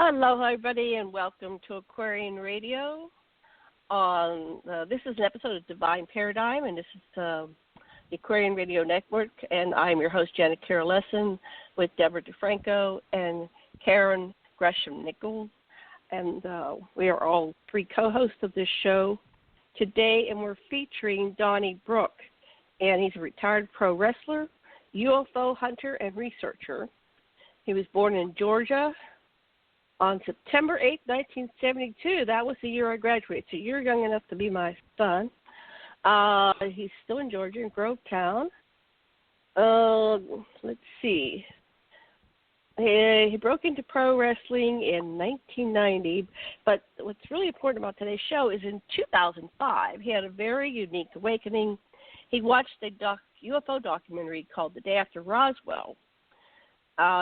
Hello, everybody, and welcome to Aquarian Radio. This is an episode of Divine Paradigm, and this is the Aquarian Radio Network, and I'm your host, Janet Carol Lessin, with Debra DeFranco and Karen Gresham-Nichols, and we are all three co-hosts of this show today, and we're featuring Donnie Brooke, and he's a retired pro wrestler, UFO hunter, and researcher. He was born in Georgia on September 8, 1972. That was the year I graduated, so you're young enough to be my son. He's still in Georgia, in Grovetown. Let's see. He broke into pro wrestling in 1990, but what's really important about today's show is in 2005, he had a very unique awakening. He watched a UFO documentary called The Day After Roswell.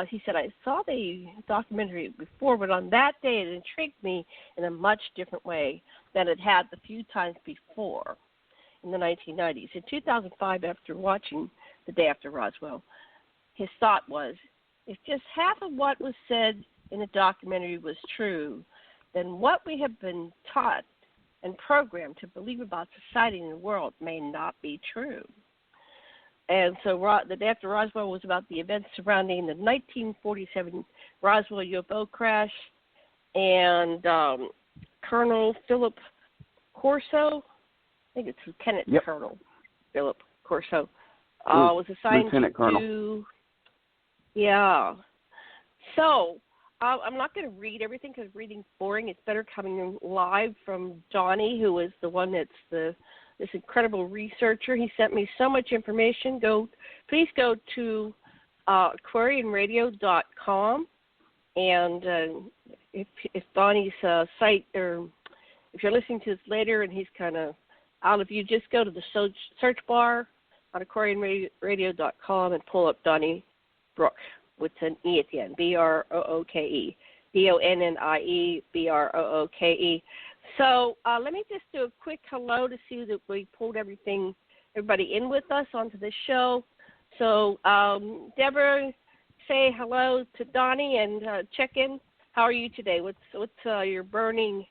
He said, I saw the documentary before, but on that day it intrigued me in a much different way than it had the few times before in the 1990s. In 2005, after watching The Day After Roswell, his thought was, if just half of what was said in the documentary was true, then what we have been taught and programmed to believe about society and the world may not be true. And so The Day After Roswell was about the events surrounding the 1947 Roswell UFO crash, and Colonel Phillip Corso, I think it's Lieutenant Colonel Phillip Corso, was assigned Lieutenant to do. Yeah. So I'm not going to read everything because reading's boring. It's better coming live from Donnie, who is the one that's this incredible researcher. He sent me so much information. Please go to aquarianradio.com, and if Donnie's site, or if you're listening to this later and he's kind of out of view, just go to the search bar on aquarianradio.com and pull up Donnie Brooke with an E at the end, Brooke, Donnie Brooke. So let me just do a quick hello to see that we pulled everybody in with us onto the show. So Debra, say hello to Donnie and check in. How are you today? What's your burning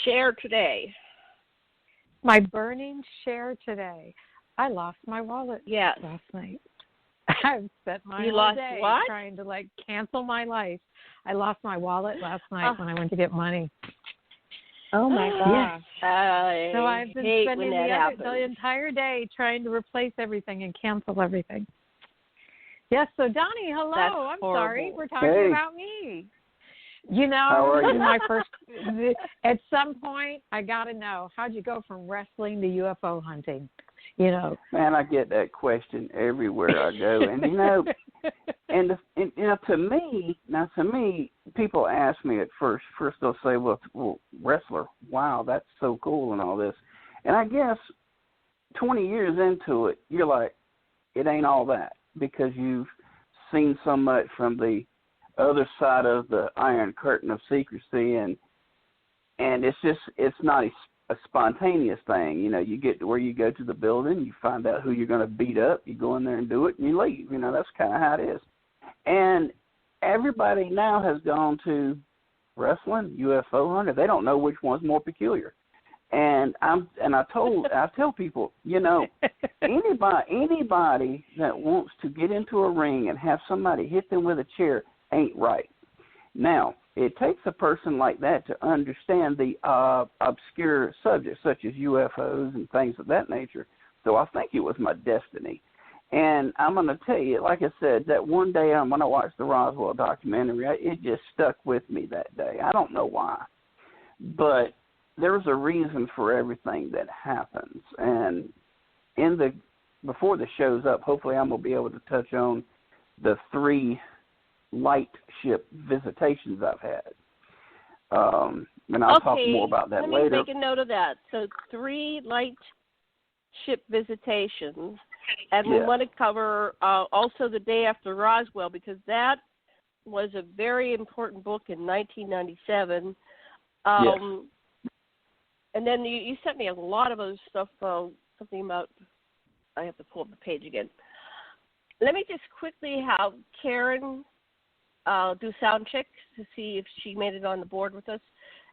share today? My burning share today. I lost my wallet last night. I've spent my whole day trying to cancel my life. I lost my wallet last night when I went to get money. Oh, my gosh. Yes. So I've been spending the entire day trying to replace everything and cancel everything. Yes, so Donnie, hello. That's I'm horrible. sorry. We're talking about me. How are you? My first, at some point, I got to know, how'd you go from wrestling to UFO hunting? Man, I get that question everywhere I go. And, to me, people ask me at first they'll say, well, wrestler, wow, that's so cool and all this. And I guess 20 years into it, you're like, it ain't all that, because you've seen so much from the other side of the Iron Curtain of secrecy, and it's not a spontaneous thing. You get to where you go to the building, you find out who you're going to beat up, you go in there and do it, and you leave. That's kind of how it is. And everybody now has gone to wrestling, UFO hunter. They don't know which one's more peculiar. And I tell people, anybody that wants to get into a ring and have somebody hit them with a chair ain't right. Now, it takes a person like that to understand the obscure subjects such as UFOs and things of that nature. So I think it was my destiny. And I'm going to tell you, like I said, that one day when I watched the Roswell documentary, it just stuck with me that day. I don't know why. But there's a reason for everything that happens. And before the show's up, hopefully I'm going to be able to touch on the 3 light ship visitations I've had. And I'll talk more about that later. Let me make a note of that. So 3 light ship visitations. And we want to cover also The Day After Roswell, because that was a very important book in 1997. And then you sent me a lot of other stuff, something about, I have to pull up the page again. Let me just quickly have Karen do sound checks to see if she made it on the board with us,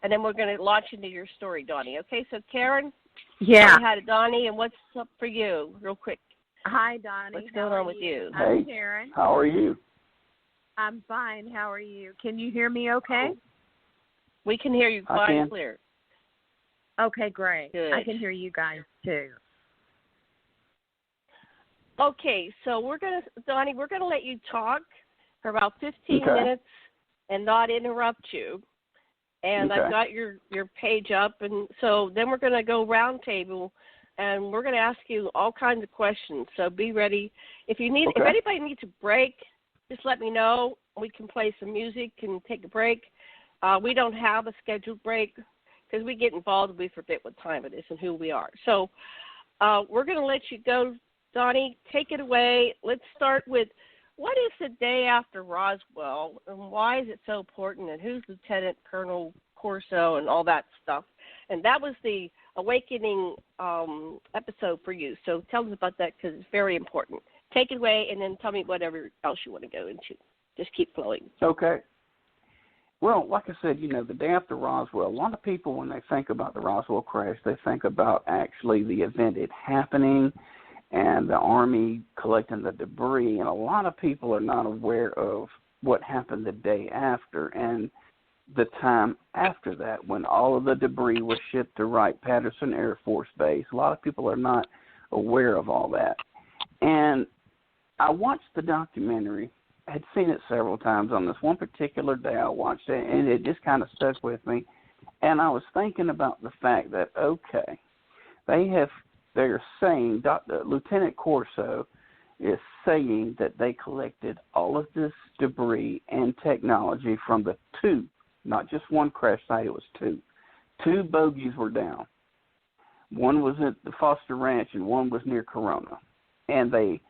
and then we're going to launch into your story, Donnie. Okay, so Karen, yeah. say hi to Donnie, and what's up for you, real quick? Hi, Donnie. What's going on with you? I'm Karen. How are you? I'm fine. How are you? Can you hear me okay? We can hear you quite and clear. Okay, great. Good. I can hear you guys, too. Okay, so Donnie, we're going to let you talk for about 15 minutes and not interrupt you. And I've got your page up, and so then we're going to go round table, and we're going to ask you all kinds of questions. So be ready. If anybody needs a break, just let me know. We can play some music and take a break. We don't have a scheduled break because we get involved and we forget what time it is and who we are. So we're going to let you go, Donnie. Take it away. Let's start with, what is the day after Roswell, and why is it so important, and who's Lieutenant Colonel Corso and all that stuff? And that was the Awakening episode for you. So tell us about that because it's very important. Take it away, and then tell me whatever else you want to go into. Just keep flowing. Okay. Well, like I said, the day after Roswell, a lot of people, when they think about the Roswell crash, they think about actually the event happening and the Army collecting the debris, and a lot of people are not aware of what happened the day after and the time after that when all of the debris was shipped to Wright-Patterson Air Force Base. A lot of people are not aware of all that. And I watched the documentary. I had seen it several times. On this one particular day I watched it, and it just kind of stuck with me. And I was thinking about the fact that, okay, they're saying, Lieutenant Corso is saying that they collected all of this debris and technology from the two, not just one crash site, it was two. Two bogies were down. One was at the Foster Ranch and one was near Corona. And they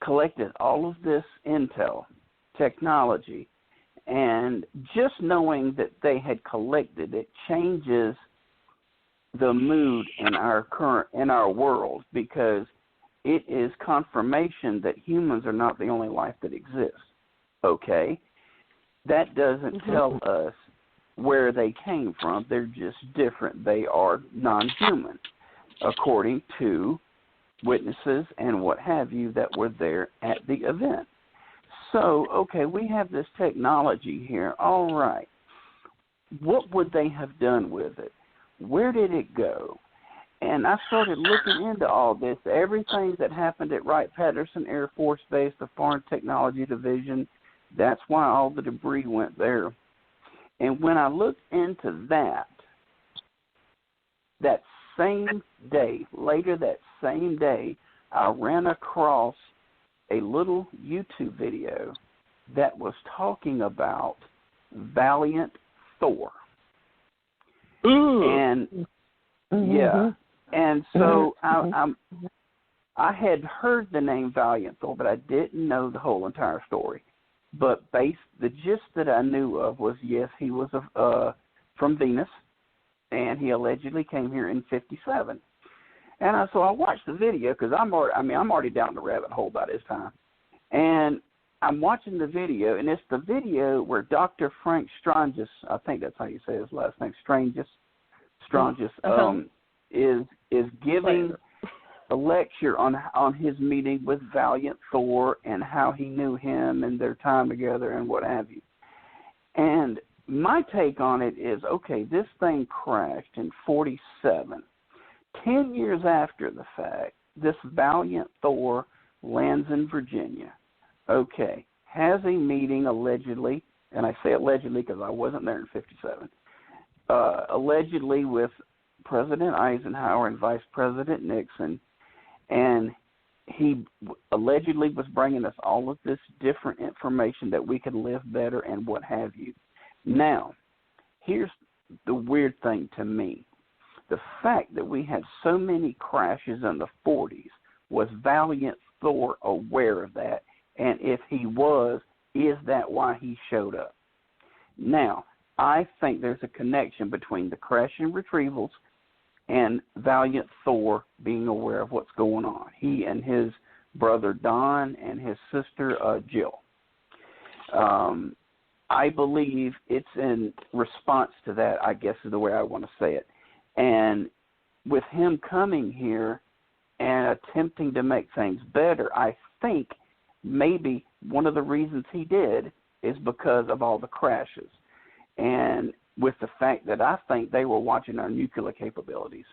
collected all of this intel, technology, and just knowing that they had collected it changes the mood in our world, because it is confirmation that humans are not the only life that exists. Okay? That doesn't tell us where they came from. They're just different. They are non-human, according to witnesses and what have you that were there at the event. So, okay, we have this technology here. All right. What would they have done with it? Where did it go? And I started looking into all this, everything that happened at Wright-Patterson Air Force Base, the Foreign Technology Division. That's why all the debris went there. And when I looked into that same day, later that same day, I ran across a little YouTube video that was talking about Valiant Thor. And yeah, and so I had heard the name Valiant Thor, but I didn't know the whole entire story. But the gist that I knew of was, yes, he was from Venus, and he allegedly came here in '57. And so I watched the video because I'm already down the rabbit hole by this time, and I'm watching the video, and it's the video where Dr. Frank Stranges, I think that's how you say his last name, Stranges, is giving a lecture on his meeting with Valiant Thor and how he knew him and their time together and what have you. And my take on it is, okay, this thing crashed in '47. 10 years after the fact, this Valiant Thor lands in Virginia. Okay, has a meeting allegedly, and I say allegedly because I wasn't there in '57, allegedly with President Eisenhower and Vice President Nixon, and he allegedly was bringing us all of this different information that we can live better and what have you. Now, here's the weird thing to me. The fact that we had so many crashes in the 40s, was Valiant Thor aware of that? And if he was, is that why he showed up? Now, I think there's a connection between the crash and retrievals and Valiant Thor being aware of what's going on. He and his brother Don and his sister Jill. I believe it's in response to that, I guess is the way I want to say it. And with him coming here and attempting to make things better, I think maybe one of the reasons he did is because of all the crashes. And with the fact that I think they were watching our nuclear capabilities.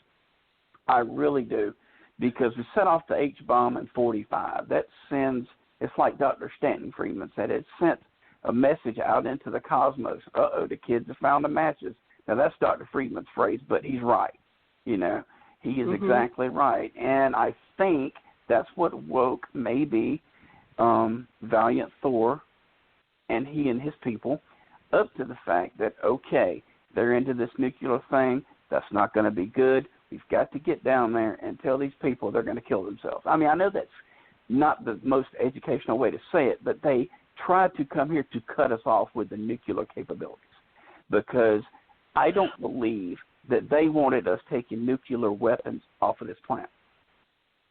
I really do. Because we set off the H-bomb in 45. That sends, it's like Dr. Stanton Friedman said, it sent a message out into the cosmos. The kids have found the matches. Now, that's Dr. Friedman's phrase, but he's right. You know, he is exactly right. And I think that's what woke maybe Valiant Thor and he and his people up to the fact that, okay, they're into this nuclear thing. That's not going to be good. We've got to get down there and tell these people they're going to kill themselves. I mean, I know that's not the most educational way to say it, but they tried to come here to cut us off with the nuclear capabilities because I don't believe that they wanted us taking nuclear weapons off of this planet.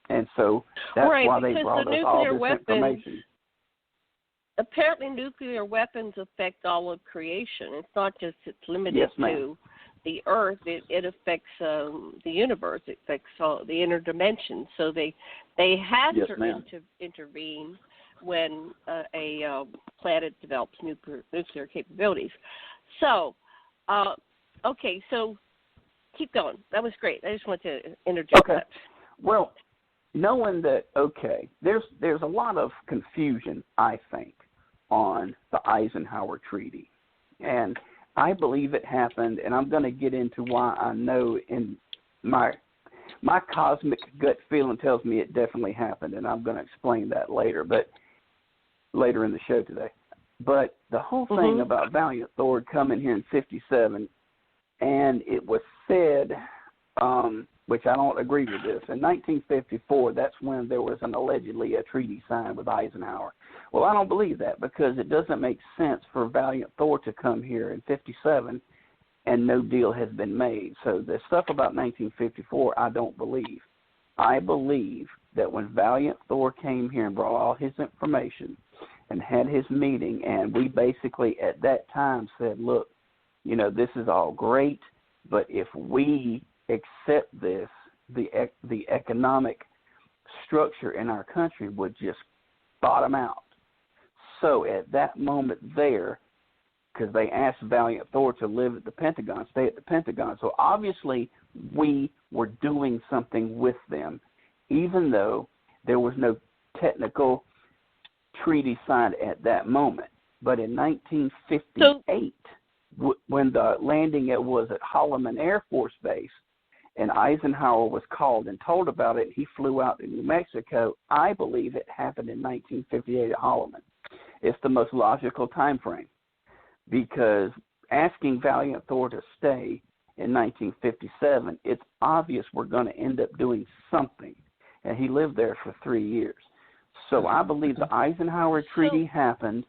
And so that's why they brought us all this information. Apparently nuclear weapons affect all of creation. It's not just it's limited to the Earth. It affects the universe. It affects all the inner dimensions. So they had to intervene when a planet develops nuclear capabilities. So, okay, so keep going. That was great. I just want to interject that. Well, knowing that, there's a lot of confusion, I think, on the Eisenhower Treaty. And I believe it happened, and I'm going to get into why I know in my cosmic gut feeling tells me it definitely happened, and I'm going to explain that later in the show today. But the whole thing about Valiant Thor coming here in 57, and it was said, which I don't agree with this, in 1954, that's when there was allegedly a treaty signed with Eisenhower. Well, I don't believe that because it doesn't make sense for Valiant Thor to come here in 57 and no deal has been made. So the stuff about 1954, I don't believe. I believe that when Valiant Thor came here and brought all his information and had his meeting, and we basically at that time said, look, you know, this is all great, but if we accept this, the economic structure in our country would just bottom out. So at that moment there, because they asked Valiant Thor to live at the Pentagon, stay at the Pentagon. So obviously we were doing something with them, even though there was no technical treaty signed at that moment. But in 1958, when the landing was at Holloman Air Force Base, and Eisenhower was called and told about it, he flew out to New Mexico. I believe it happened in 1958 at Holloman. It's the most logical time frame because asking Valiant Thor to stay in 1957, it's obvious we're going to end up doing something. And he lived there for 3 years. So I believe the Eisenhower Treaty happened.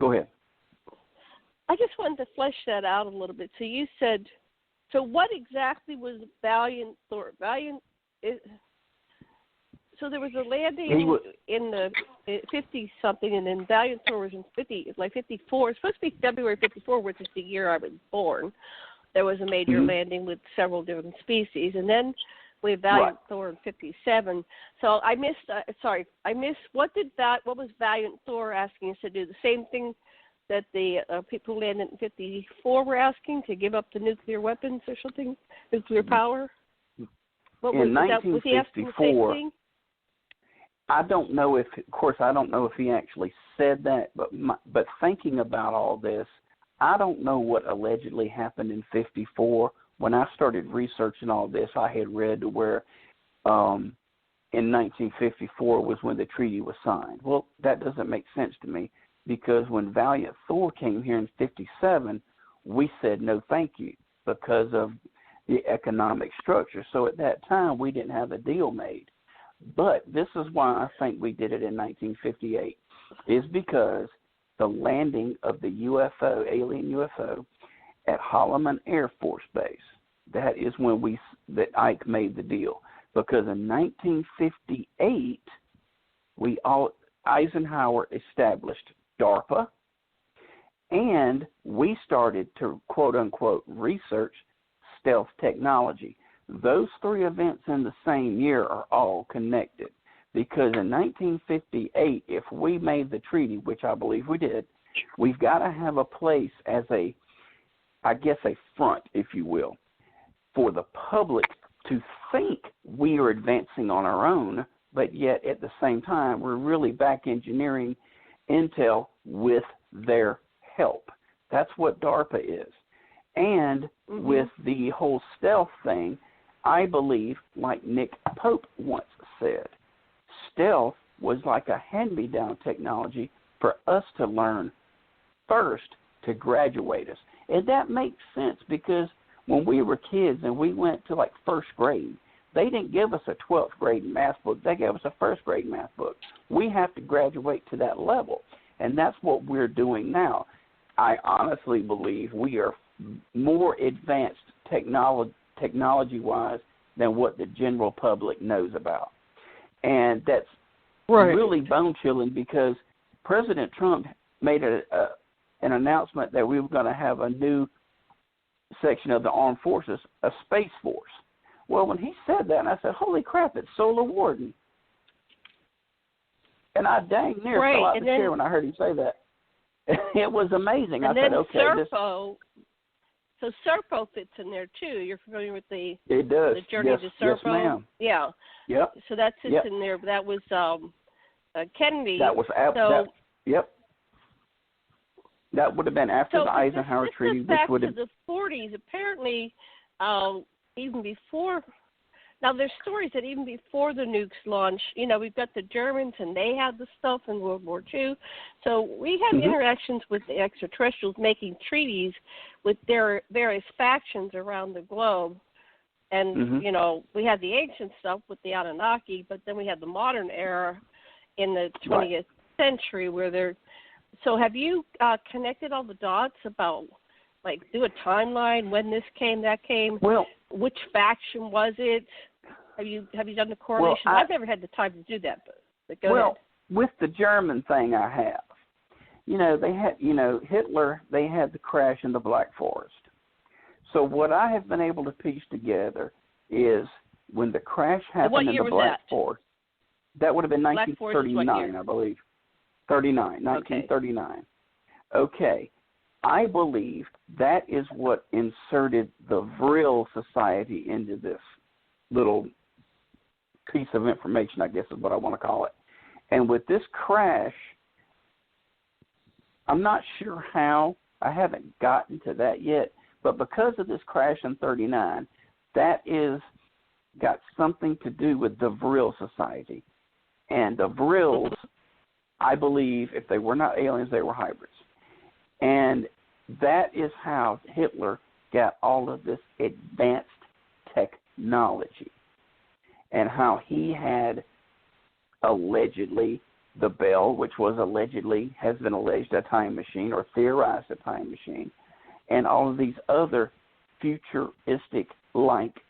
Go ahead. I just wanted to flesh that out a little bit. So you said, so what exactly was Valiant Thor? So there was a landing in the 50-something, and then Valiant Thor was in 54. It's supposed to be February 54, which is the year I was born. There was a major landing with several different species, and then we have Valiant Thor in 57. So I missed, what was Valiant Thor asking us to do? The same thing that the people who landed in 54 were asking, to give up the nuclear weapons or something, nuclear power? In 1954, I don't know if he actually said that, but thinking about all this, I don't know what allegedly happened in 54. When I started researching all this, I had read to where in 1954 was when the treaty was signed. Well, that doesn't make sense to me because when Valiant Thor came here in 57, we said no thank you because of the economic structure. So at that time, we didn't have a deal made. But this is why I think we did it in 1958, is because the landing of the UFO, alien UFO, at Holloman Air Force Base, that is when that Ike made the deal. Because in 1958, Eisenhower established DARPA, and we started to, quote-unquote, research stealth technology. Those three events in the same year are all connected, because in 1958, if we made the treaty, which I believe we did, we've got to have a place as a front, if you will, for the public to think we are advancing on our own, but yet at the same time, we're really back engineering intel with their help. That's what DARPA is. And with the whole stealth thing, I believe, like Nick Pope once said, stealth was like a hand-me-down technology for us to learn first to graduate us. And that makes sense, because when we were kids and we went to like first grade, they didn't give us a 12th grade math book. They gave us a first grade math book. We have to graduate to that level, and that's what we're doing now. I honestly believe we are more advanced technology-wise than what the general public knows about. And that's really bone-chilling, because President Trump made an announcement that we were going to have a new section of the armed forces, a space force. Well, when he said that, I said, holy crap, it's Solar Warden. And I dang near fell out the chair when I heard him say that. It was amazing. And I said, okay. Serpo, so Serpo fits in there, too. You're familiar with the Journey to Serpo? Yes, ma'am. Yeah. Yep. So that sits in there, but that was Kennedy. That was That would have been after the Eisenhower Treaty, which would have back to the 40s. Apparently, even before. Now, there's stories that even before the nukes launched, we've got the Germans, and they had the stuff in World War II. So we had interactions with the extraterrestrials, making treaties with their various factions around the globe. And, we had the ancient stuff with the Anunnaki, but then we had the modern era in the 20th century where they're. So have you connected all the dots about, like, do a timeline, when this came, that came? Well, which faction was it? Have you done the correlation? Well, I've never had the time to do that, but go ahead. With the German thing I have, they had, Hitler, they had the crash in the Black Forest. So what I have been able to piece together is when the crash happened in the Black Forest, that would have been 1939, I believe. 1939. Okay. I believe that is what inserted the Vril Society into this little piece of information, I guess is what I want to call it. And with this crash, I'm not sure how. I haven't gotten to that yet. But because of this crash in 39, that is got something to do with the Vril Society. And the Vrils, I believe, if they were not aliens, they were hybrids. And that is how Hitler got all of this advanced technology, and how he had allegedly the Bell, which was has been alleged a time machine or theorized a time machine, and all of these other futuristic like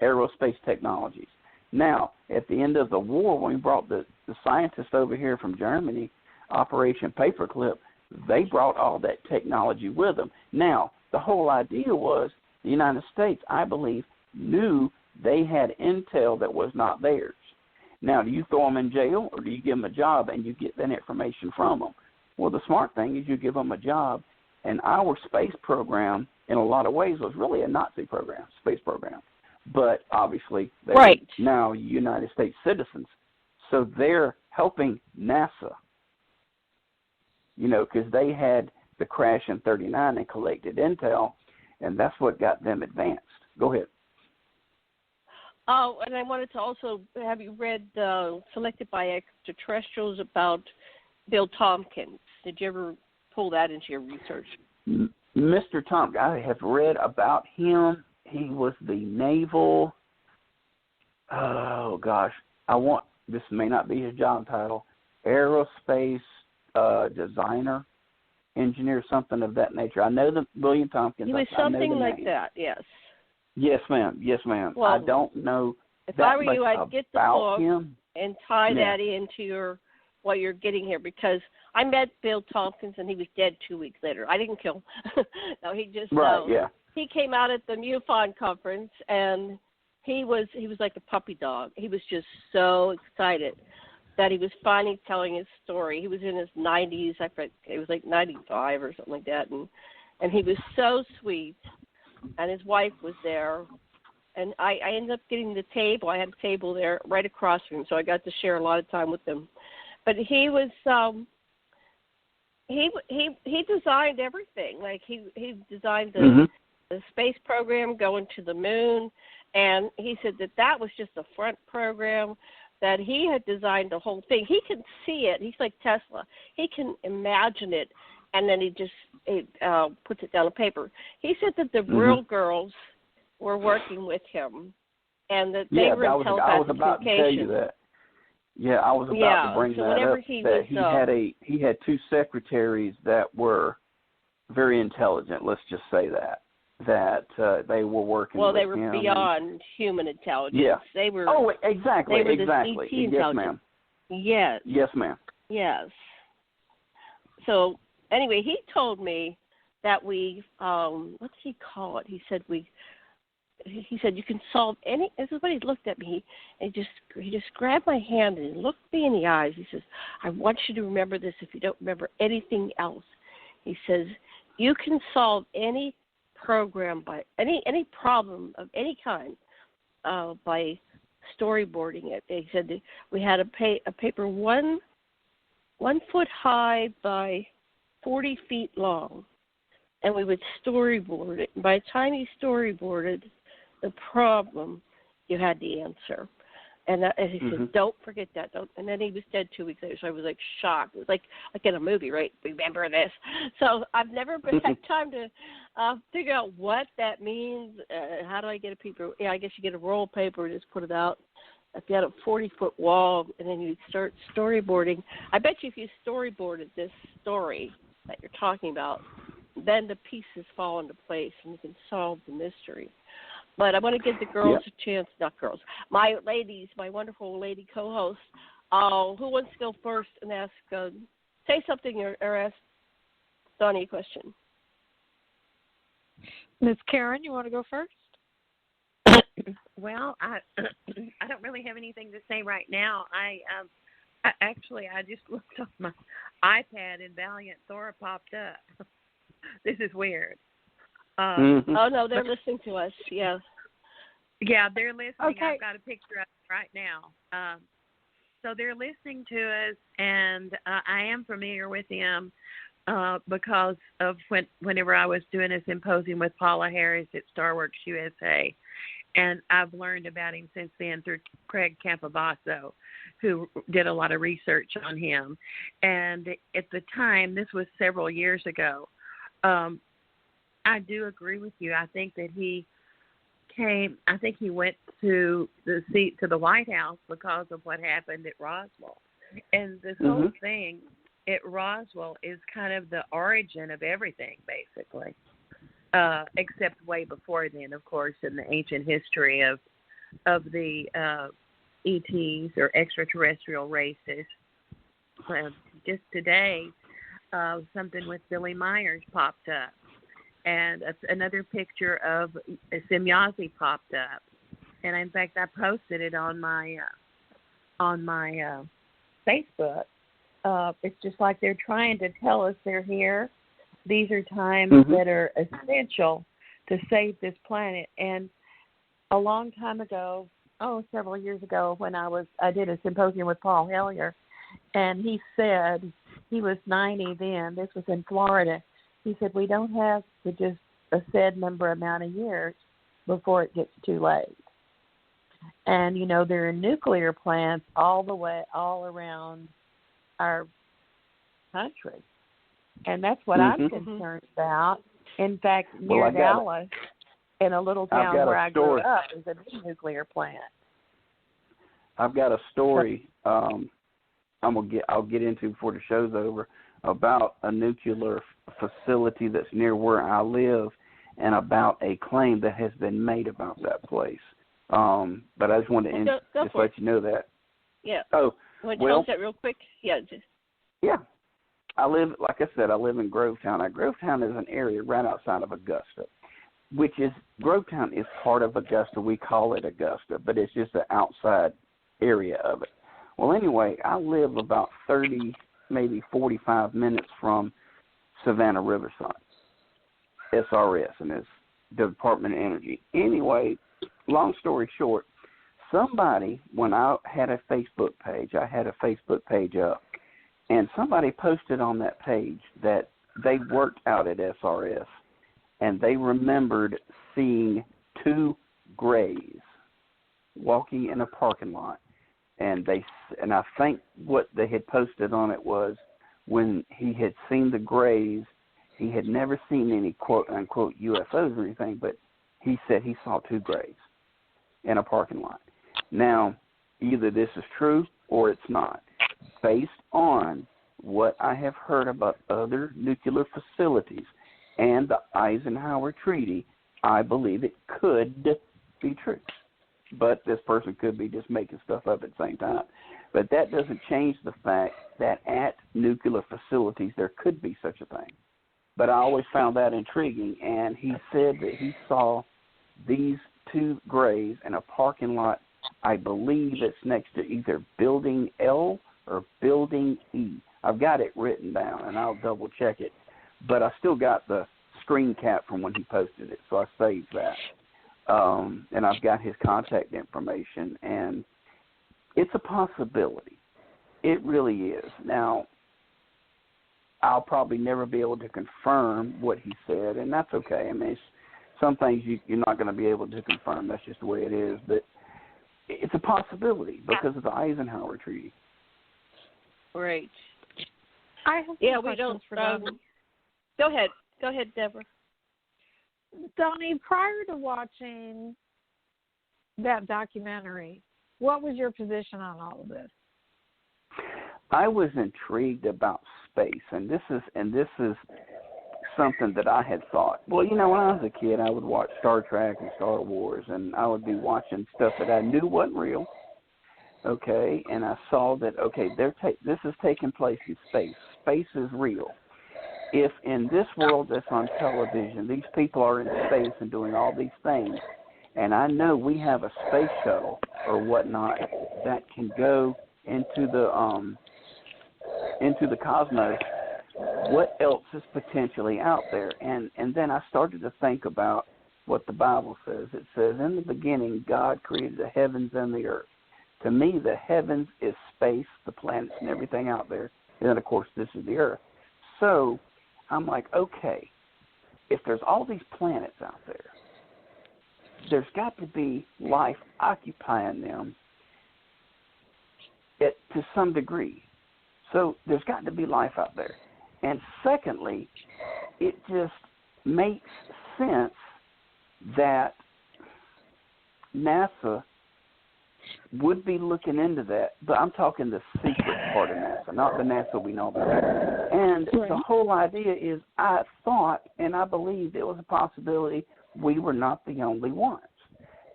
aerospace technologies. Now, at the end of the war, when we brought the scientists over here from Germany, Operation Paperclip, they brought all that technology with them. Now, the whole idea was the United States, I believe, knew they had intel that was not theirs. Now, do you throw them in jail, or do you give them a job and you get that information from them? Well, the smart thing is you give them a job, and our space program, in a lot of ways, was really a Nazi program, space program. But obviously, they're now United States citizens, so they're helping NASA, because they had the crash in 39 and collected intel, and that's what got them advanced. Go ahead. Oh, and I wanted to also have you read Selected by Extraterrestrials about Bill Tompkins. Did you ever pull that into your research? Mr. Tompkins, I have read about him. He was the naval, this may not be his job title, aerospace designer, engineer, something of that nature. I know that William Tompkins. He was something like that, yes. Yes, ma'am. Yes, ma'am. Well, I don't know if that I were much you, I'd get the about book him and tie that into what you're getting here, because I met Bill Tompkins, and he was dead 2 weeks later. I didn't kill him. No, he just he came out at the MUFON conference, and he was like a puppy dog. He was just so excited that he was finally telling his story. He was in his 90s. I think it was like 95 or something like that, and he was so sweet. And his wife was there, and I ended up getting the table. I had a table there right across from him, so I got to share a lot of time with him. But he was he designed everything. Like he designed the space program going to the moon, and he said that was just the front program. That he had designed the whole thing. He can see it. He's like Tesla. He can imagine it, and then he just puts it down on paper. He said that the real girls were working with him, and that they were in telepathic I was about to tell you that. Yeah, I was about to bring that up. He had two secretaries that were very intelligent. Let's just say that they were working. Well, with they were him beyond human intelligence. Yeah. They were. Oh, exactly. They were exactly. This ET yes, ma'am. Yes. Yes, ma'am. Yes. So anyway, he told me that we what did he call it? He said you can solve any. This is what he looked at me. And he just grabbed my hand and looked me in the eyes. He says, "I want you to remember this. If you don't remember anything else," he says, "you can solve any program by any problem of any kind by storyboarding it." He said that we had a paper 1 foot high by 40 feet long, and we would storyboard it. And by the time you storyboarded the problem, you had the answer. And he said, "Don't forget that." And then he was dead 2 weeks later, so I was like shocked. It was like in a movie, right? Remember this? So I've never had time to figure out what that means. How do I get a paper? Yeah, I guess you get a roll of paper and just put it out. If you had a 40-foot wall and then you start storyboarding, I bet you if you storyboarded this story that you're talking about, then the pieces fall into place and you can solve the mystery. But I want to give the girls a chance, not girls, my ladies, my wonderful lady co-hosts. Who wants to go first and ask, say something or ask Donnie a question? Miss Karen, you want to go first? Well, I don't really have anything to say right now. I just looked on my iPad and Valiant Thora popped up. This is weird. Oh, no, they're listening to us, yeah. Yeah, they're listening. Okay. I've got a picture of it right now. So they're listening to us, and I am familiar with them because of whenever I was doing a symposium with Paula Harris at Starworks USA. And I've learned about him since then through Craig Campobasso, who did a lot of research on him. And at the time, this was several years ago, I do agree with you. I think that he went to the White House because of what happened at Roswell. And this whole thing at Roswell is kind of the origin of everything, basically. Except way before then, of course, in the ancient history of the ETs or extraterrestrial races. Just today, something with Billy Myers popped up, and another picture of Semyazi popped up. And in fact, I posted it on my Facebook. It's just like they're trying to tell us they're here. These are times that are essential to save this planet. And a long time ago, several years ago, when I did a symposium with Paul Hellyer, and he said, he was 90 then, this was in Florida, he said, we don't have to just a said number amount of years before it gets too late. And, there are nuclear plants all around our country. And that's what I'm concerned about. In fact, near Dallas, in a little town where I grew up, is a nuclear plant. I've got a story I'll get into before the show's over about a nuclear facility that's near where I live and about a claim that has been made about that place. But I just wanted to just let you know that. Yeah. Oh, want to tell us that real quick? Yeah. Yeah. I live in Grovetown. Now, Grovetown is an area right outside of Augusta, Grovetown is part of Augusta. We call it Augusta, but it's just the outside area of it. Well, anyway, I live about 30, maybe 45 minutes from Savannah Riverside, SRS, and it's the Department of Energy. Anyway, long story short, somebody, when I had a Facebook page up, and somebody posted on that page that they worked out at SRS, and they remembered seeing 2 grays walking in a parking lot. And I think what they had posted on it was when he had seen the grays, he had never seen any quote-unquote UFOs or anything, but he said he saw 2 grays in a parking lot. Now, either this is true or it's not. Based on what I have heard about other nuclear facilities and the Eisenhower Treaty, I believe it could be true. But this person could be just making stuff up at the same time. But that doesn't change the fact that at nuclear facilities there could be such a thing. But I always found that intriguing, and he said that he saw these 2 grays in a parking lot. I believe it's next to either Building L or Building E. I've got it written down, and I'll double-check it. But I still got the screen cap from when he posted it, so I saved that. And I've got his contact information, and it's a possibility. It really is. Now, I'll probably never be able to confirm what he said, and that's okay. I mean, some things you're not going to be able to confirm. That's just the way it is. But it's a possibility because of the Eisenhower Treaty. Right. I have some questions for Donnie. Go ahead, Debra. Donnie, prior to watching that documentary, what was your position on all of this? I was intrigued about space, and this is something that I had thought. Well, when I was a kid, I would watch Star Trek and Star Wars, and I would be watching stuff that I knew wasn't real. Okay, and I saw that this is taking place in space. Space is real. If in this world that's on television, these people are in space and doing all these things, and I know we have a space shuttle or whatnot that can go into the cosmos, what else is potentially out there? And then I started to think about what the Bible says. It says, in the beginning, God created the heavens and the earth. To me, the heavens is space, the planets and everything out there. And then, of course, this is the earth. So I'm like, okay, if there's all these planets out there, there's got to be life occupying them to some degree. So there's got to be life out there. And secondly, it just makes sense that NASA would be looking into that, but I'm talking the secret part of NASA, not the NASA we know about. And the whole idea is I thought and I believed it was a possibility we were not the only ones.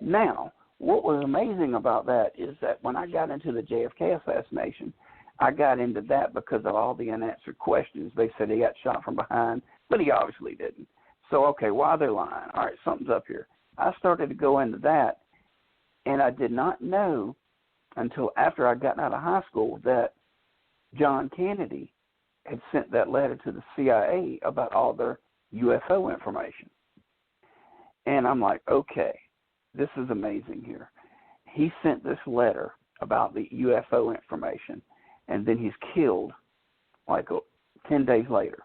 Now, what was amazing about that is that when I got into the JFK assassination, I got into that because of all the unanswered questions. They said he got shot from behind, but he obviously didn't. So, okay, why are they lying? All right, something's up here. I started to go into that, and I did not know until after I got out of high school that John Kennedy had sent that letter to the CIA about all their UFO information. And I'm like, okay, this is amazing here. He sent this letter about the UFO information, and then he's killed like 10 days later.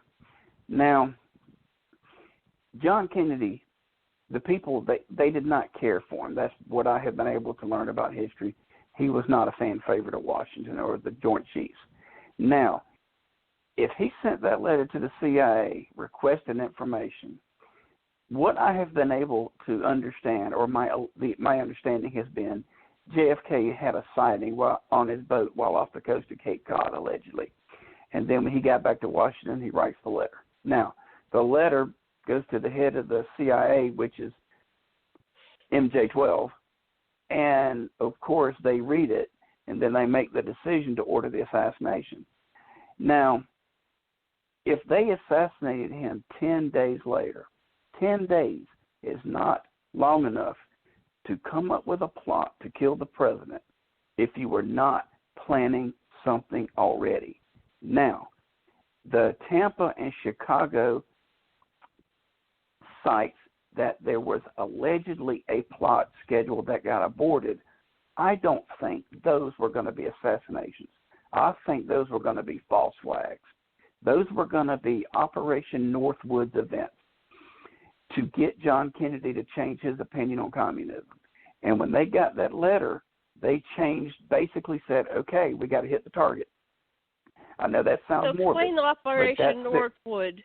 Now, John Kennedy, the people, they did not care for him. That's what I have been able to learn about history. He was not a fan favorite of Washington or the Joint Chiefs. Now, if he sent that letter to the CIA requesting information, what I have been able to understand, or my understanding has been, JFK had a sighting on his boat while off the coast of Cape Cod, allegedly. And then when he got back to Washington, he writes the letter. Now, the letter goes to the head of the CIA, which is MJ-12, and, of course, they read it, and then they make the decision to order the assassination. Now, if they assassinated him 10 days later, 10 days is not long enough to come up with a plot to kill the president if you were not planning something already. Now, the Tampa and Chicago sites that there was allegedly a plot scheduled that got aborted, I don't think those were going to be assassinations. I think those were going to be false flags. Those were going to be Operation Northwoods events to get John Kennedy to change his opinion on communism. And when they got that letter, they changed, basically said, okay, we got to hit the target. I know that sounds morbid. So explain Operation Northwood.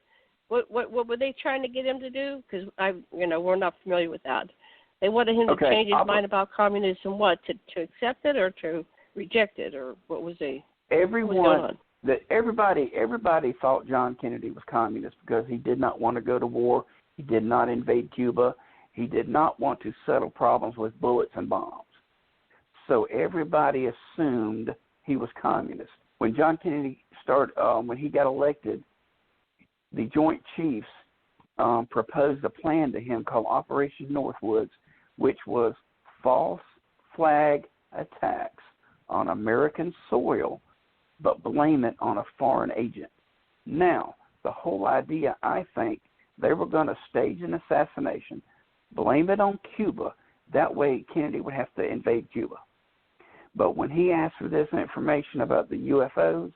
What were they trying to get him to do? Because we're not familiar with that. They wanted him to change his mind about communism. What, to accept it or to reject it, or what was he? Everybody thought John Kennedy was communist because he did not want to go to war. He did not invade Cuba. He did not want to settle problems with bullets and bombs. So everybody assumed he was communist. When John Kennedy when he got elected, the Joint Chiefs proposed a plan to him called Operation Northwoods, which was false flag attacks on American soil, but blame it on a foreign agent. Now, the whole idea, I think, they were going to stage an assassination, blame it on Cuba. That way Kennedy would have to invade Cuba. But when he asked for this information about the UFOs,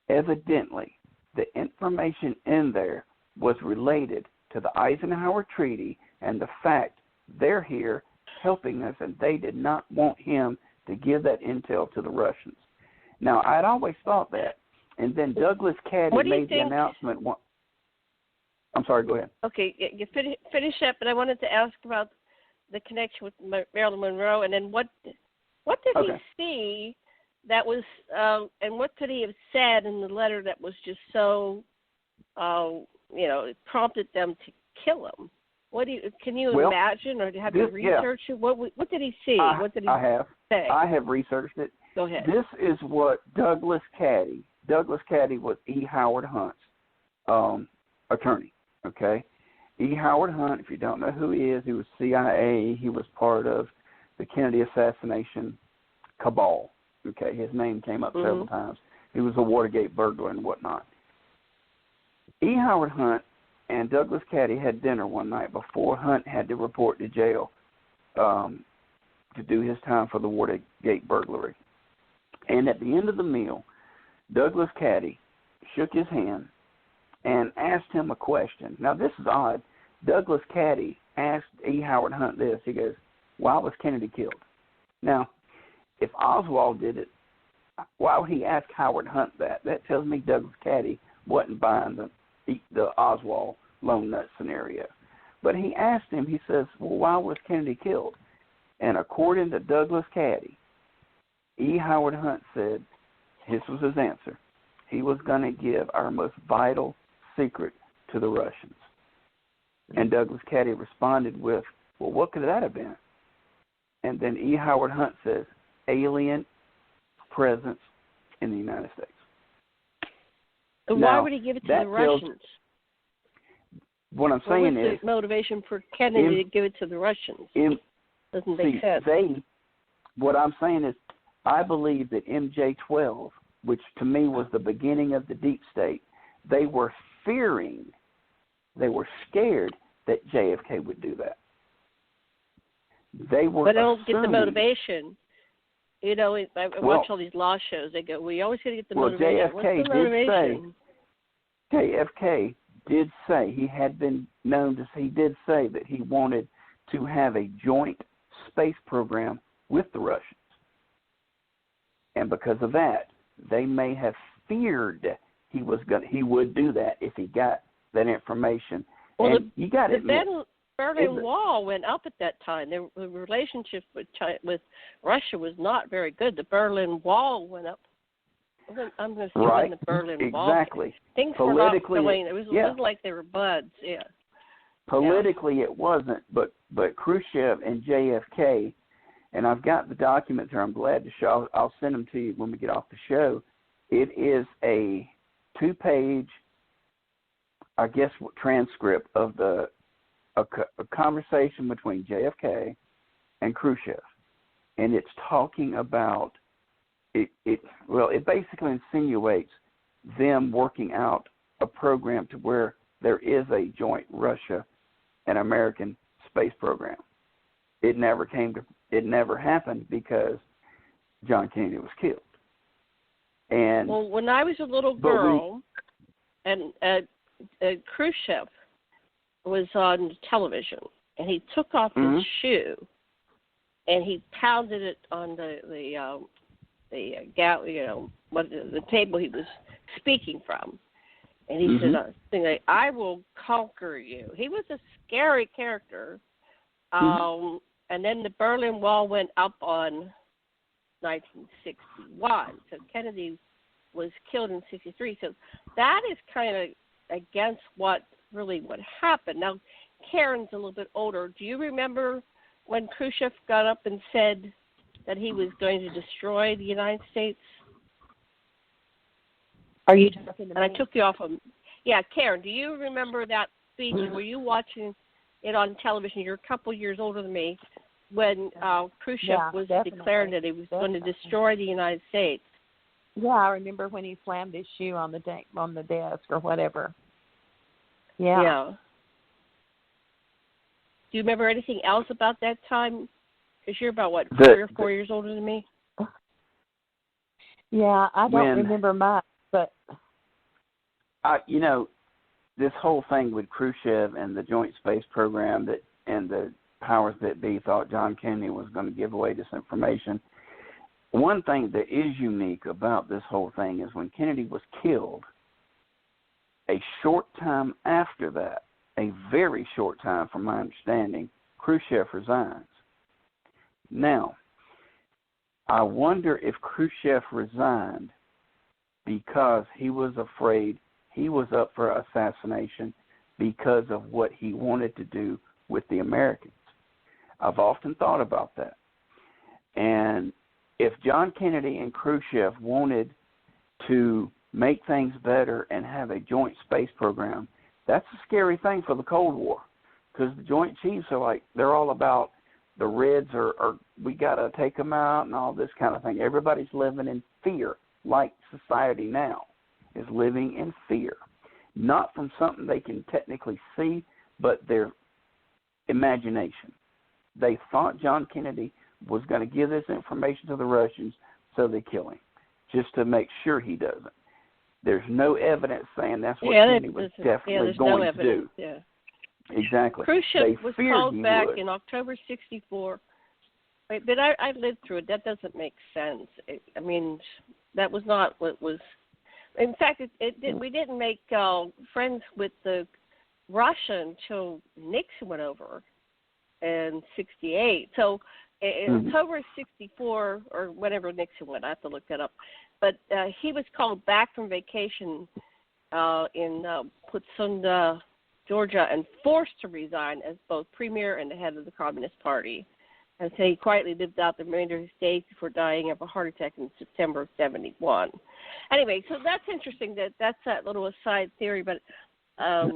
evidently the information in there was related to the Eisenhower Treaty and the fact they're here helping us, and they did not want him to give that intel to the Russians. Now, I'd always thought that. And then Douglas Caddy made the announcement. I'm sorry, go ahead. Okay, you finish up, but I wanted to ask about the connection with Marilyn Monroe, and then what did he see that was, and what could he have said in the letter that was just so, it prompted them to kill him? Can you imagine, or have you researched it? What did he see? What did he say? I have researched it. Go ahead. This is what Douglas Caddy was E. Howard Hunt's attorney, okay? E. Howard Hunt, if you don't know who he is, he was CIA. He was part of the Kennedy assassination cabal, okay? His name came up several times. He was a Watergate burglar and whatnot. E. Howard Hunt and Douglas Caddy had dinner one night before Hunt had to report to jail to do his time for the Watergate burglary. And at the end of the meal, Douglas Caddy shook his hand and asked him a question. Now, this is odd. Douglas Caddy asked E. Howard Hunt this. He goes, why was Kennedy killed? Now, if Oswald did it, why would he ask Howard Hunt that? That tells me Douglas Caddy wasn't buying the Oswald lone nut scenario. But he asked him, he says, well, why was Kennedy killed? And according to Douglas Caddy, E. Howard Hunt said, this was his answer, he was going to give our most vital secret to the Russians. And Douglas Caddy responded with, well, what could that have been? And then E. Howard Hunt says, alien presence in the United States. And why would he give it to the Russians? What I'm saying is, what was the motivation for Kennedy to give it to the Russians? Doesn't make sense. What I'm saying is, I believe that MJ-12, which to me was the beginning of the deep state, they were scared that JFK would do that. They were But I don't get the motivation. I watch all these law shows. They go, we always got to get the motivation. What's the motivation? JFK did say, he had been known to say, he did say that he wanted to have a joint space program with the Russians. And because of that, they may have feared he would do that if he got that information. Well, and you got to admit, Berlin Wall went up at that time. The relationship with Russia was not very good. The Berlin Wall went up. I'm going to say when the Berlin Wall. Exactly. Things were not going. It wasn't like they were buds. Yeah. Politically, it wasn't, but Khrushchev and JFK, and I've got the documents here. I'm glad to show. I'll send them to you when we get off the show. It is a 2-page transcript of a conversation between JFK and Khrushchev, and it's talking about it basically insinuates them working out a program to where there is a joint Russia and American space program. It never happened because John Kennedy was killed. And well, when I was a little girl, and Khrushchev was on television, and he took off his shoe, and he pounded it on the table he was speaking from, and he said something like, "I will conquer you." He was a scary character. And then the Berlin Wall went up on 1961. So Kennedy was killed in 1963. So that is kind of against what happened. Now, Karen's a little bit older. Do you remember when Khrushchev got up and said that he was going to destroy the United States? Are you talking to me? And I took you off of... Yeah, Karen, do you remember that speech? Were you watching it on television? You're a couple years older than me. When Khrushchev was declaring that he was going to destroy the United States. Yeah, I remember when he slammed his shoe on the desk or whatever. Yeah. Do you remember anything else about that time? Because you're about, 3 or 4 years older than me? Yeah, I don't remember much, but... this whole thing with Khrushchev and the joint space program and the powers that be thought John Kennedy was going to give away this information. One thing that is unique about this whole thing is when Kennedy was killed, a short time after that, a very short time from my understanding, Khrushchev resigns. Now, I wonder if Khrushchev resigned because he was afraid he was up for assassination because of what he wanted to do with the Americans. I've often thought about that. And if John Kennedy and Khrushchev wanted to make things better and have a joint space program, that's a scary thing for the Cold War, because the Joint Chiefs are like, they're all about the Reds are we got to take them out and all this kind of thing. Everybody's living in fear, like society now is living in fear, not from something they can technically see, but their imagination. They thought John Kennedy was going to give this information to the Russians, so they kill him, just to make sure he doesn't. There's no evidence saying that's what Kennedy was definitely going to do. Yeah. Exactly. Khrushchev was called back in October '64. Wait, but I lived through it. That doesn't make sense. I mean, that was not what was. In fact, we didn't make friends with the Russia until Nixon went over in '68. So in October '64, or whenever Nixon went, I have to look that up. But he was called back from vacation in Putsunda, Georgia, and forced to resign as both premier and the head of the Communist Party. And so he quietly lived out the remainder of his days before dying of a heart attack in September of '71. Anyway, so that's interesting. That's that little aside theory, but I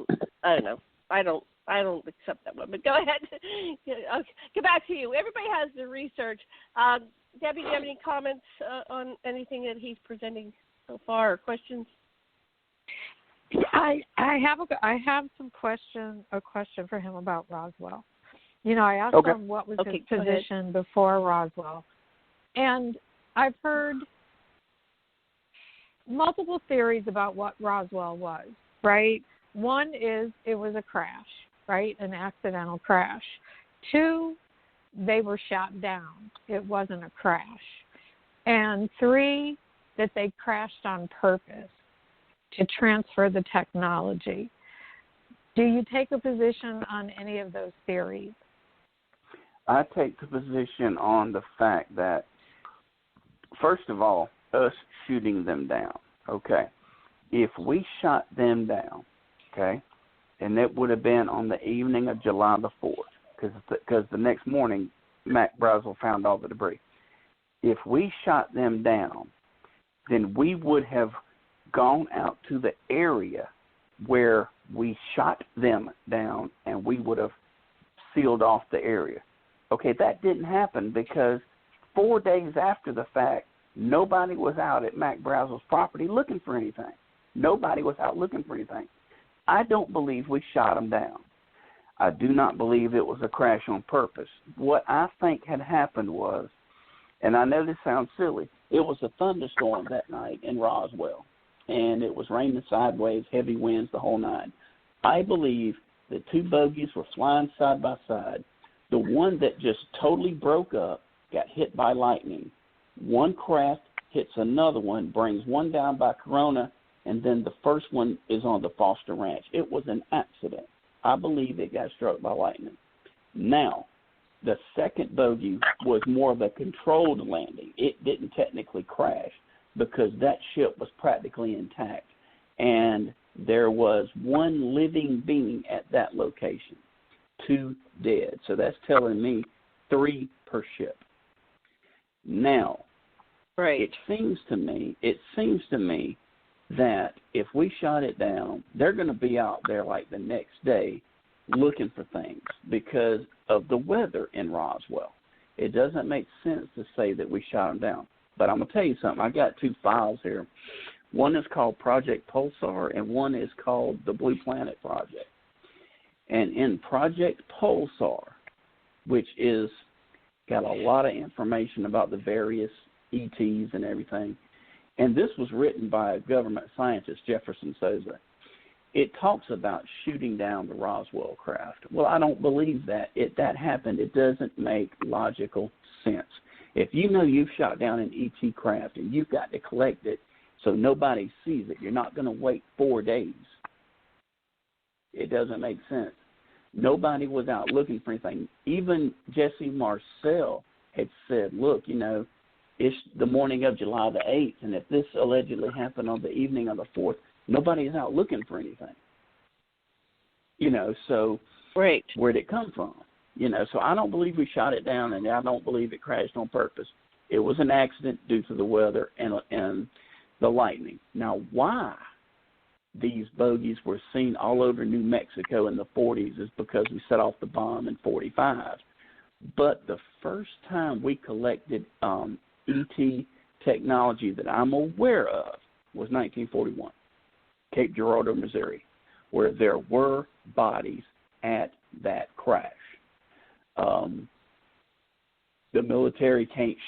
don't know. I don't accept that one. But go ahead. I'll get back to you. Everybody has the research. Debbie, do you have any comments on anything that he's presenting so far, or questions? I have a question for him about Roswell. I asked him what was his position before Roswell, and I've heard multiple theories about what Roswell was. Right? One is it was a crash, right? An accidental crash. 2, they were shot down. It wasn't a crash. And 3, that they crashed on purpose to transfer the technology. Do you take a position on any of those theories? I take the position on the fact that, first of all, us shooting them down, okay? If we shot them down, okay, and it would have been on the evening of July the 4th, because the next morning, Mac Roswell found all the debris. If we shot them down, then we would have gone out to the area where we shot them down and we would have sealed off the area. Okay, that didn't happen because 4 days after the fact, nobody was out at Mac Brazel's property looking for anything. Nobody was out looking for anything. I don't believe we shot them down. I do not believe it was a crash on purpose. What I think had happened was, and I know this sounds silly, it was a thunderstorm that night in Roswell, and it was raining sideways, heavy winds, the whole nine. I believe the two bogies were flying side by side. The one that just totally broke up got hit by lightning. One craft hits another one, brings one down by Corona, and then the first one is on the Foster Ranch. It was an accident. I believe it got struck by lightning. Now, the second bogey was more of a controlled landing. It didn't technically crash because that ship was practically intact, and there was one living being at that location, 2 dead. So that's telling me 3 per ship. Now, it seems to me that if we shot it down, they're going to be out there like the next day looking for things because of the weather in Roswell. It doesn't make sense to say that we shot them down. But I'm going to tell you something. I got 2 files here. One is called Project Pulsar, and one is called the Blue Planet Project. And in Project Pulsar, which is got a lot of information about the various ETs and everything, and this was written by a government scientist, Jefferson Souza, it talks about shooting down the Roswell craft. Well, I don't believe that. If that happened, it doesn't make logical sense. If you know you've shot down an ET craft and you've got to collect it so nobody sees it, you're not going to wait 4 days. It doesn't make sense. Nobody was out looking for anything. Even Jesse Marcel had said, look, you know, it's the morning of July the 8th, and if this allegedly happened on the evening of the 4th, nobody is out looking for anything. You know, so where'd it come from? You know, so I don't believe we shot it down, and I don't believe it crashed on purpose. It was an accident due to the weather and the lightning. Now, why these bogies were seen all over New Mexico in the 40s is because we set off the bomb in 45. But the first time we collected ET technology that I'm aware of was 1941, Cape Girardeau, Missouri, where there were bodies at that crash. The military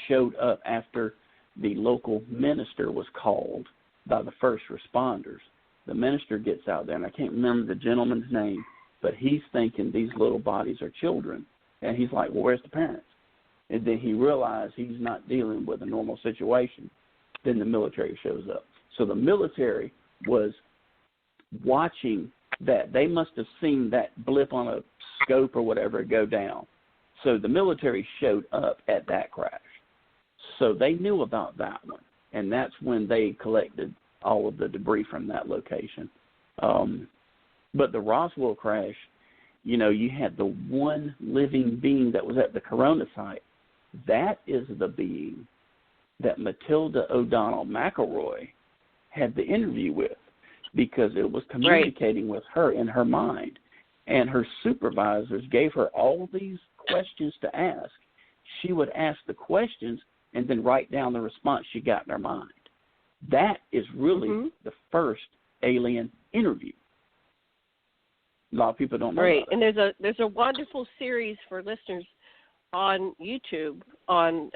showed up after the local minister was called by the first responders. The minister gets out there, and I can't remember the gentleman's name, but he's thinking these little bodies are children. And he's like, well, where's the parents? And then he realized he's not dealing with a normal situation. Then the military shows up. So the military was watching that. They must have seen that blip on a scope or whatever go down. So the military showed up at that crash. So they knew about that one. And that's when they collected all of the debris from that location. But the Roswell crash, you know, you had the one living being that was at the Corona site. That is the being that Matilda O'Donnell McElroy had the interview with because it was communicating with her in her mind. And her supervisors gave her all these questions to ask. She would ask the questions and then write down the response she got in her mind. That is really the first alien interview. A lot of people don't know about it. And there's a wonderful series for listeners on YouTube on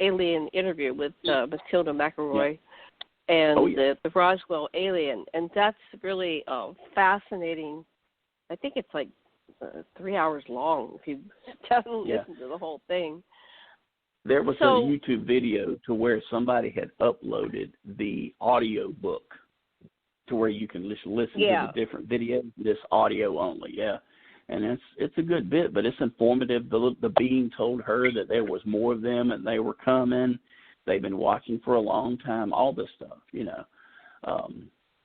alien interview with Matilda McElroy and the Roswell alien, and that's really fascinating. I think it's like 3 hours long if you listen to the whole thing. There was a YouTube video to where somebody had uploaded the audio book to where you can listen to the different videos, this audio only, And it's a good bit, but it's informative. The being told her that there was more of them and they were coming. They've been watching for a long time, all this stuff, you know.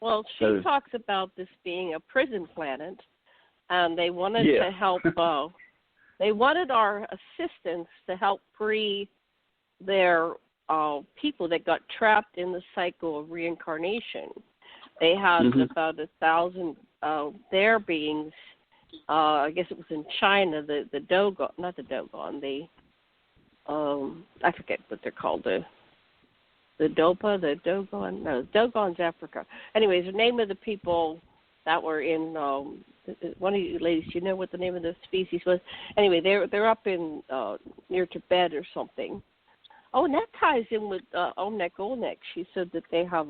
Well, she talks about this being a prison planet, and they wanted to help they wanted our assistance to help free their people that got trapped in the cycle of reincarnation. They had about 1,000 their beings. I guess it was in China. The Dogon, not the Dogon. I forget what they're called. The Dopa, the Dogon. No, Dogon's Africa. Anyways, the name of the people that were in one of you ladies. You know what the name of the species was? Anyway, they're up in near Tibet or something. Oh, and that ties in with Olnek. She said that they have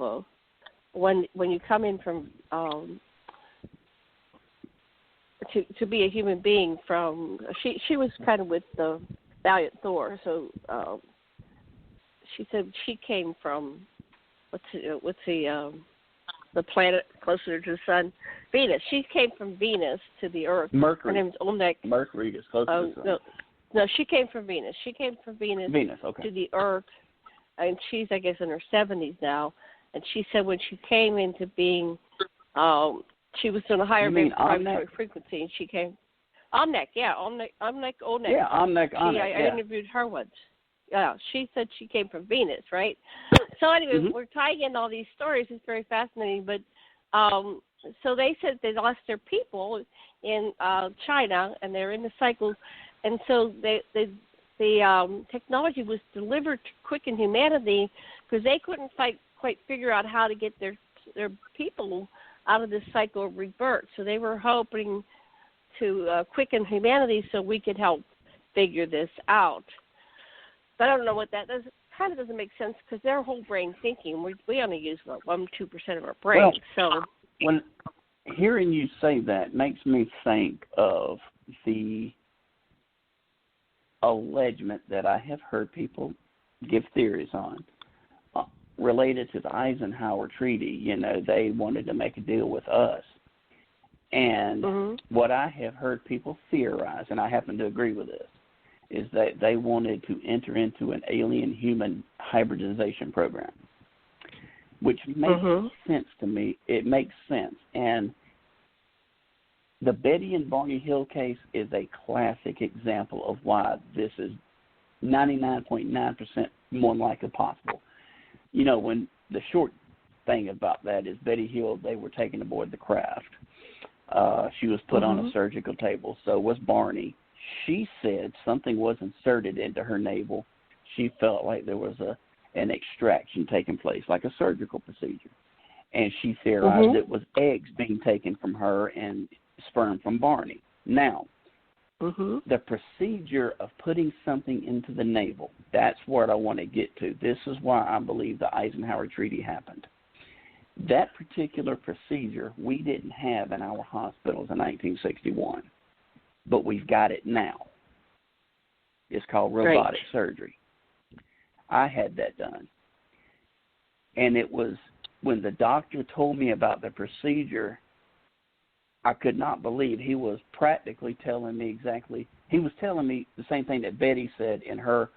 when you come in from to be a human being from she was kind of with the Valiant Thor, so she said she came from what's the planet closer to the sun? Venus. She came from Venus to the Earth. Mercury. Her name is Olnek. Mercury is closer to the sun. No, she came from Venus. She came from Venus okay. to the Earth, and she's, I guess, in her 70s now. And she said when she came into being, she was on a higher vibratory frequency, and she came. Olnek. Yeah, Olnek. I interviewed her once. Yeah, she said she came from Venus, right? So anyway, we're tying in all these stories. It's very fascinating. But so they said they lost their people in China, and they're in the cycles. And so the technology was delivered to quicken humanity because they couldn't quite figure out how to get their people out of this cycle of rebirth. So they were hoping to quicken humanity so we could help figure this out. But I don't know what that does. It kind of doesn't make sense because their whole brain thinking, we only use about 1-2% of our brain. Well, when hearing you say that makes me think of the allegement that I have heard people give theories on related to the Eisenhower Treaty. You know, they wanted to make a deal with us. And what I have heard people theorize, and I happen to agree with this, is that they wanted to enter into an alien-human hybridization program, which makes sense to me. It makes sense. And the Betty and Barney Hill case is a classic example of why this is 99.9% more likely possible. You know, when the short thing about that is Betty Hill, they were taken aboard the craft. She was put on a surgical table. So was Barney. She said something was inserted into her navel. She felt like there was an extraction taking place, like a surgical procedure. And she theorized it was eggs being taken from her and sperm from Barney. Now, the procedure of putting something into the navel, that's what I want to get to. This is why I believe the Eisenhower Treaty happened. That particular procedure we didn't have in our hospitals in 1961, but we've got it now. It's called robotic surgery. I had that done. And it was when the doctor told me about the procedure, I could not believe he was practically telling me exactly. He was telling me the same thing that Betty said in her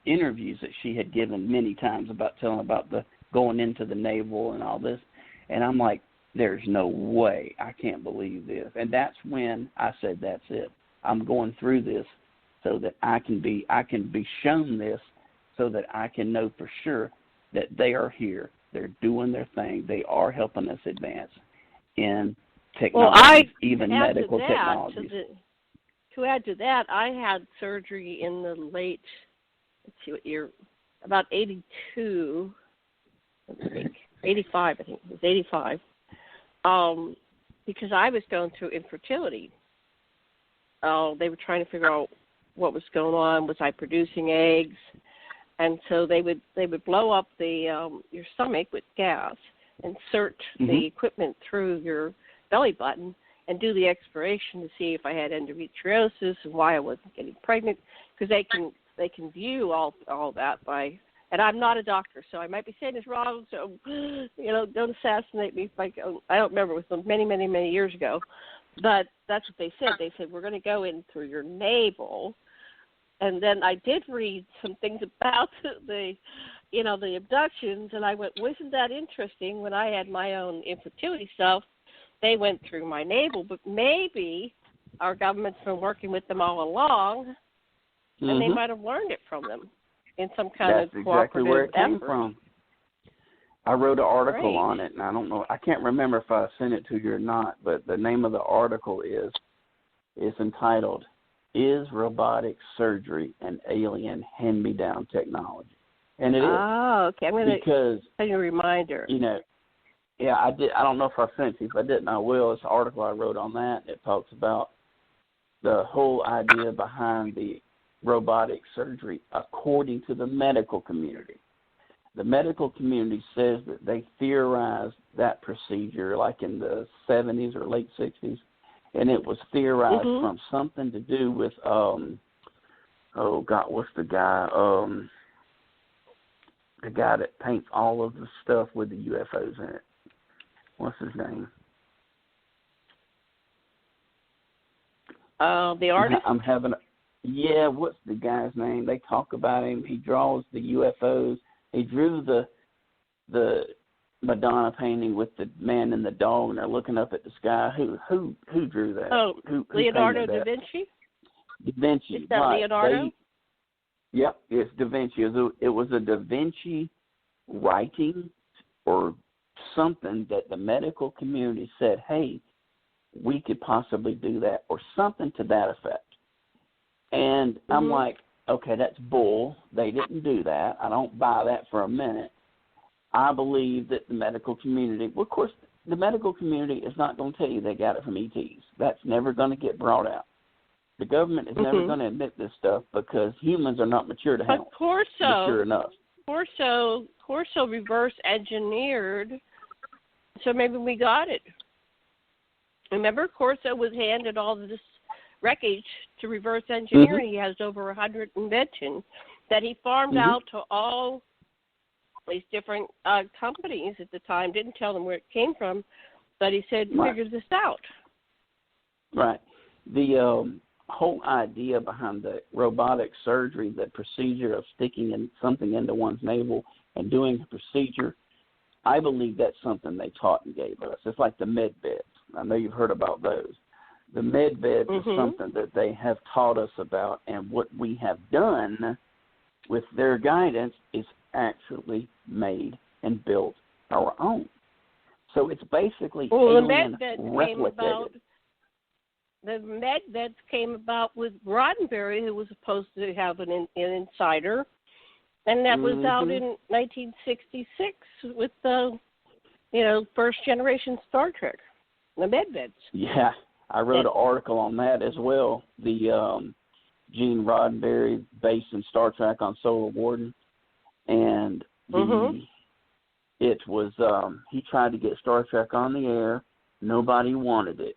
interviews that she had given many times about telling about the going into the navel and all this. And I'm like, there's no way. I can't believe this. And that's when I said, that's it. I'm going through this so that I can be shown this so that I can know for sure that they are here. They're doing their thing. They are helping us advance in technology, even medical technologies. To add to that, I had surgery in the late, let's see what year, about 82, 85, I think. It was 85. Because I was going through infertility. They were trying to figure out what was going on. Was I producing eggs? And so they would blow up your stomach with gas, insert the equipment through your belly button, and do the exploration to see if I had endometriosis and why I wasn't getting pregnant. Because they can view all that by. And I'm not a doctor, so I might be saying this wrong. So, don't assassinate me. I don't remember. It was many, many, many years ago. But that's what they said. They said, we're going to go in through your navel. And then I did read some things about the abductions. And I went, wasn't that interesting? When I had my own infertility stuff, they went through my navel. But maybe our government's been working with them all along, and they might have learned it from them. In some kind of cooperative exactly where it came effort. from. I wrote an article on it, and I don't know. I can't remember if I sent it to you or not, but the name of the article is entitled, "Is Robotic Surgery an Alien Hand-Me-Down Technology?" And it is. Oh, okay. I'm going to send you a reminder. You know, yeah, I did. I don't know if I sent it to you. If I didn't, I will. It's an article I wrote on that. It talks about the whole idea behind the robotic surgery according to the medical community. The medical community says that they theorized that procedure like in the 70s or late 60s, and it was theorized from something to do with, oh, God, what's the guy? The guy that paints all of the stuff with the UFOs in it. What's his name? The artist? What's the guy's name? They talk about him. He draws the UFOs. He drew the Madonna painting with the man and the dog, and they're looking up at the sky. Who drew that? Oh, who Leonardo da Vinci? Da Vinci. Is that right. Leonardo? Yep, it's Da Vinci. It was a Da Vinci writing or something that the medical community said, hey, we could possibly do that, or something to that effect. And I'm like, okay, that's bull. They didn't do that. I don't buy that for a minute. I believe that the medical community, well, of course, the medical community is not going to tell you they got it from ETs. That's never going to get brought out. The government is never going to admit this stuff because humans are not mature to handle. But mature enough. Corso reverse engineered, so maybe we got it. Remember, Corso was handed all this wreckage to reverse engineer. He has over 100 inventions that he farmed out to all these different companies at the time. Didn't tell them where it came from, but he said, figure this out. Right. The whole idea behind the robotic surgery, the procedure of sticking something into one's navel and doing a procedure, I believe that's something they taught and gave us. It's like the med beds. I know you've heard about those. The med beds is something that they have taught us about, and what we have done with their guidance is actually made and built our own. So it's basically alien replicated. The med beds came about with Roddenberry, who was supposed to have an insider, and that was out in 1966 with the, first generation Star Trek, the med beds. Yeah. I wrote an article on that as well. The Gene Roddenberry based in Star Trek on Solar Warden, and it was he tried to get Star Trek on the air. Nobody wanted it.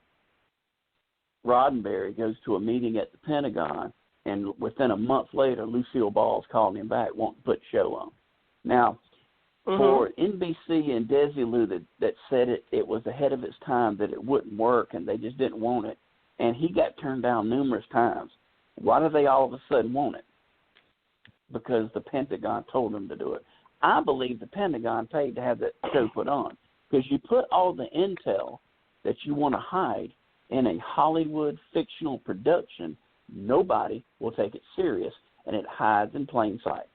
Roddenberry goes to a meeting at the Pentagon, and within a month later, Lucille Ball's calling him back, wanting to put the show on. Now, for NBC and Desilu that said it was ahead of its time, that it wouldn't work, and they just didn't want it, and he got turned down numerous times. Why do they all of a sudden want it? Because the Pentagon told them to do it. I believe the Pentagon paid to have that show put on, because you put all the intel that you want to hide in a Hollywood fictional production, nobody will take it serious, and it hides in plain sight.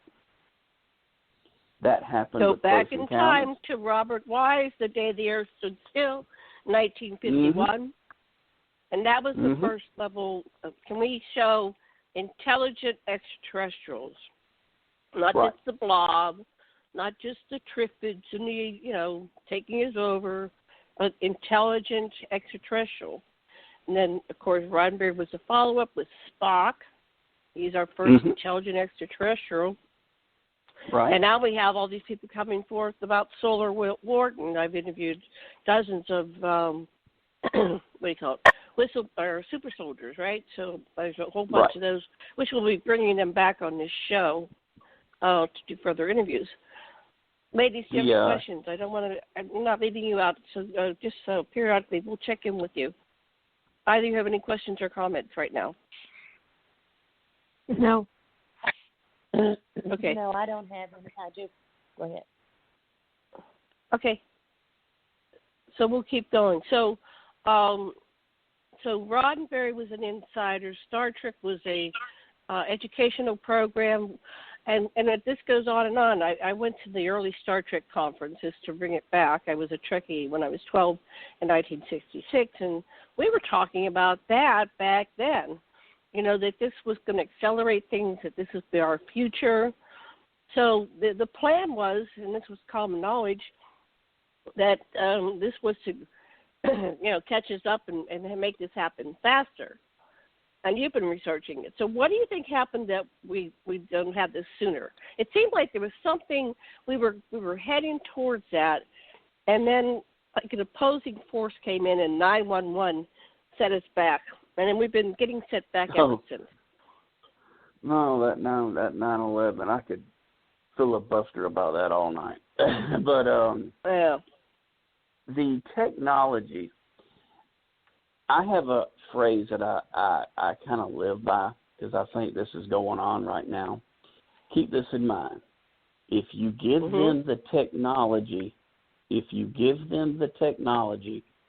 That happened. So back in time to Robert Wise, The Day the Earth Stood Still, 1951. And that was the first level of, can we show intelligent extraterrestrials? Not just the blob, not just the triffids and the, taking us over, but intelligent extraterrestrial. And then, of course, Roddenberry was a follow-up with Spock. He's our first intelligent extraterrestrial. Right. And now we have all these people coming forth about Solar Warden. I've interviewed dozens of, super soldiers, right? So there's a whole bunch of those, which we'll be bringing them back on this show to do further interviews. Ladies, do you have questions? I'm not leaving you out, so just periodically we'll check in with you. Either you have any questions or comments right now? No. Okay. No, I don't have any. I just go ahead. Okay. So we'll keep going. So Roddenberry was an insider. Star Trek was a educational program. And this goes on and on. I went to the early Star Trek conferences to bring it back. I was a Trekkie when I was 12 in 1966, and we were talking about that back then. That this was going to accelerate things, that this would be our future. So the plan was, and this was common knowledge, that this was to, catch us up and make this happen faster. And you've been researching it. So what do you think happened that we don't have this sooner? It seemed like there was something, we were heading towards that, and then like an opposing force came in and 911 set us back. And then we've been getting set back ever since. No, that 9/11, I could filibuster about that all night. But yeah. The technology, I have a phrase that I kind of live by because I think this is going on right now. Keep this in mind. If you give them the technology,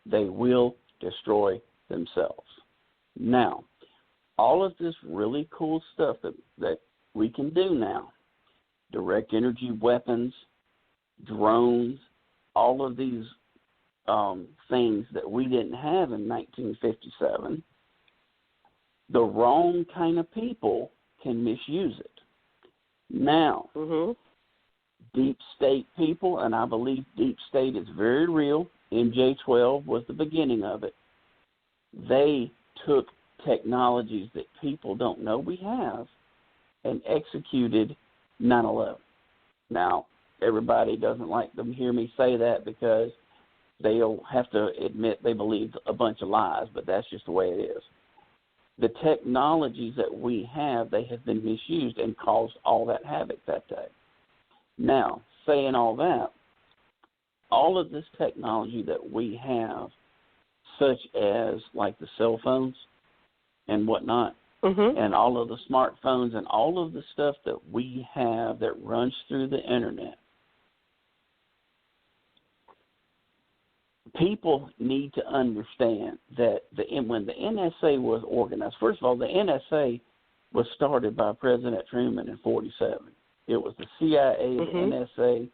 they will destroy themselves. Now, all of this really cool stuff that we can do now, direct energy weapons, drones, all of these things that we didn't have in 1957, the wrong kind of people can misuse it. Now, deep state people, and I believe deep state is very real, MJ-12 was the beginning of it, they took technologies that people don't know we have and executed 9/11. Now, everybody doesn't like to hear me say that because they'll have to admit they believe a bunch of lies, but that's just the way it is. The technologies that we have, they have been misused and caused all that havoc that day. Now, saying all that, all of this technology that we have, such as like the cell phones and whatnot, and all of the smartphones and all of the stuff that we have that runs through the internet, people need to understand that when the NSA was organized, first of all, the NSA was started by President Truman in 1947. It was the CIA, the NSA,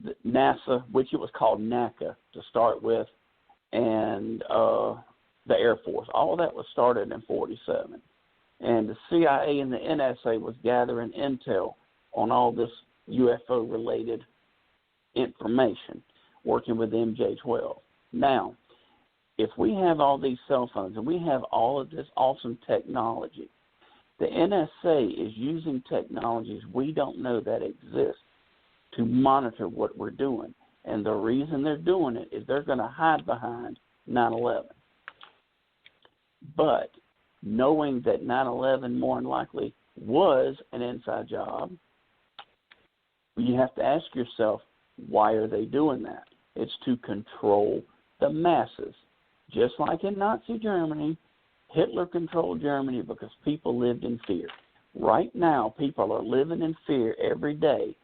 the NASA, which it was called NACA to start with, and the Air Force. All of that was started in 1947. And the CIA and the NSA was gathering intel on all this UFO-related information, working with MJ-12. Now, if we have all these cell phones and we have all of this awesome technology, the NSA is using technologies we don't know that exist to monitor what we're doing. And the reason they're doing it is they're going to hide behind 9/11. But knowing that 9/11 more than likely was an inside job, you have to ask yourself, why are they doing that? It's to control the masses. Just like in Nazi Germany, Hitler controlled Germany because people lived in fear. Right now, people are living in fear every day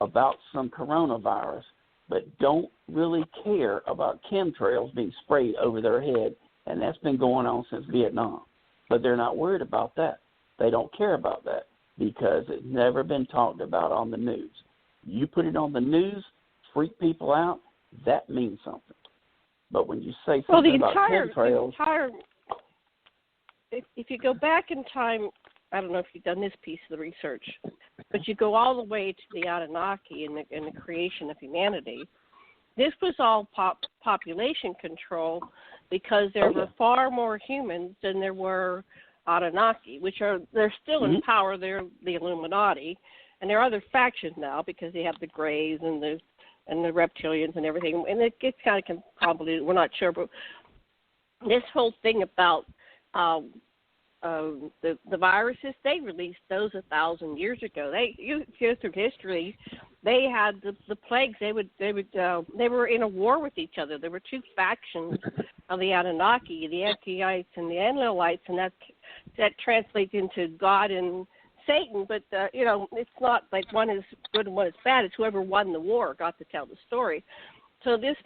about some coronavirus, but don't really care about chemtrails being sprayed over their head, and that's been going on since Vietnam. But they're not worried about that. They don't care about that because it's never been talked about on the news. You put it on the news, freak people out, that means something. But when you say something about chemtrails... If you go back in time, I don't know if you've done this piece of the research, but you go all the way to the Anunnaki and the creation of humanity. This was all population control because there were far more humans than there were Anunnaki, they're still in power. They're the Illuminati, and there are other factions now because they have the Greys and the reptilians and everything, and it gets kind of convoluted. We're not sure, but this whole thing about the viruses, they released those 1,000 years ago. You go through history, they had the plagues. They were in a war with each other. There were two factions of the Anunnaki, the Eckiites and the Enlilites, and that translates into God and Satan. But it's not like one is good and one is bad. It's whoever won the war got to tell the story. So this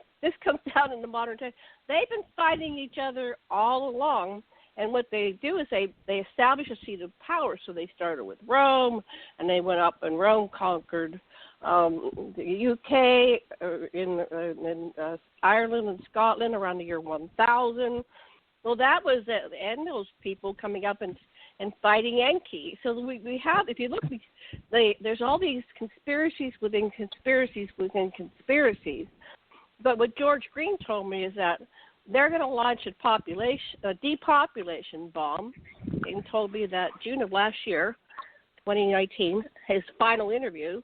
comes down in the modern time. They've been fighting each other all along. And what they do is they establish a seat of power. So they started with Rome, and they went up, and Rome conquered the UK, in Ireland and Scotland around the year 1000. Well, that was and those people coming up and fighting Yankee. So we have, if you look, there's all these conspiracies within conspiracies within conspiracies. But what George Green told me is that they're going to launch a depopulation bomb, and told me that June of last year, 2019, his final interview,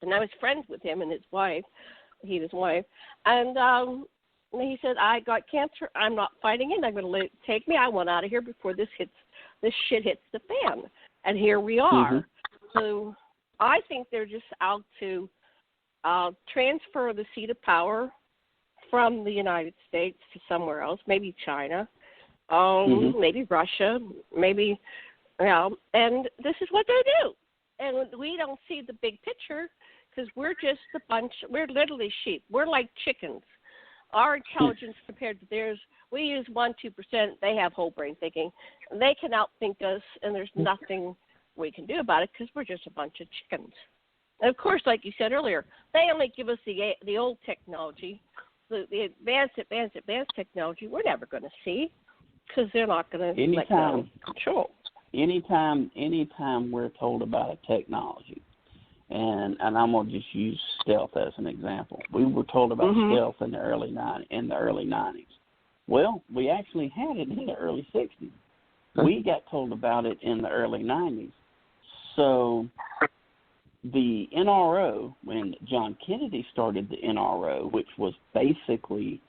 and I was friends with him and his wife, and he said, I got cancer, I'm not fighting it, I'm going to let it take me, I want out of here before this shit hits the fan. And here we are. Mm-hmm. So I think they're just out to transfer the seat of power from the United States to somewhere else, maybe China, maybe Russia, maybe, and this is what they do. And we don't see the big picture because we're just we're literally sheep. We're like chickens. Our intelligence compared to theirs, we use 1-2%. They have whole brain thinking. They can outthink us, and there's nothing we can do about it because we're just a bunch of chickens. And of course, like you said earlier, they only give us the old technology, the advanced technology. We're never going to see because they're not going to let go of control. Anytime we're told about a technology, and I'm going to just use stealth as an example. We were told about stealth in the early 90s. Well, we actually had it in the early 60s. We got told about it in the early 90s. So the NRO, when John Kennedy started the NRO, which was basically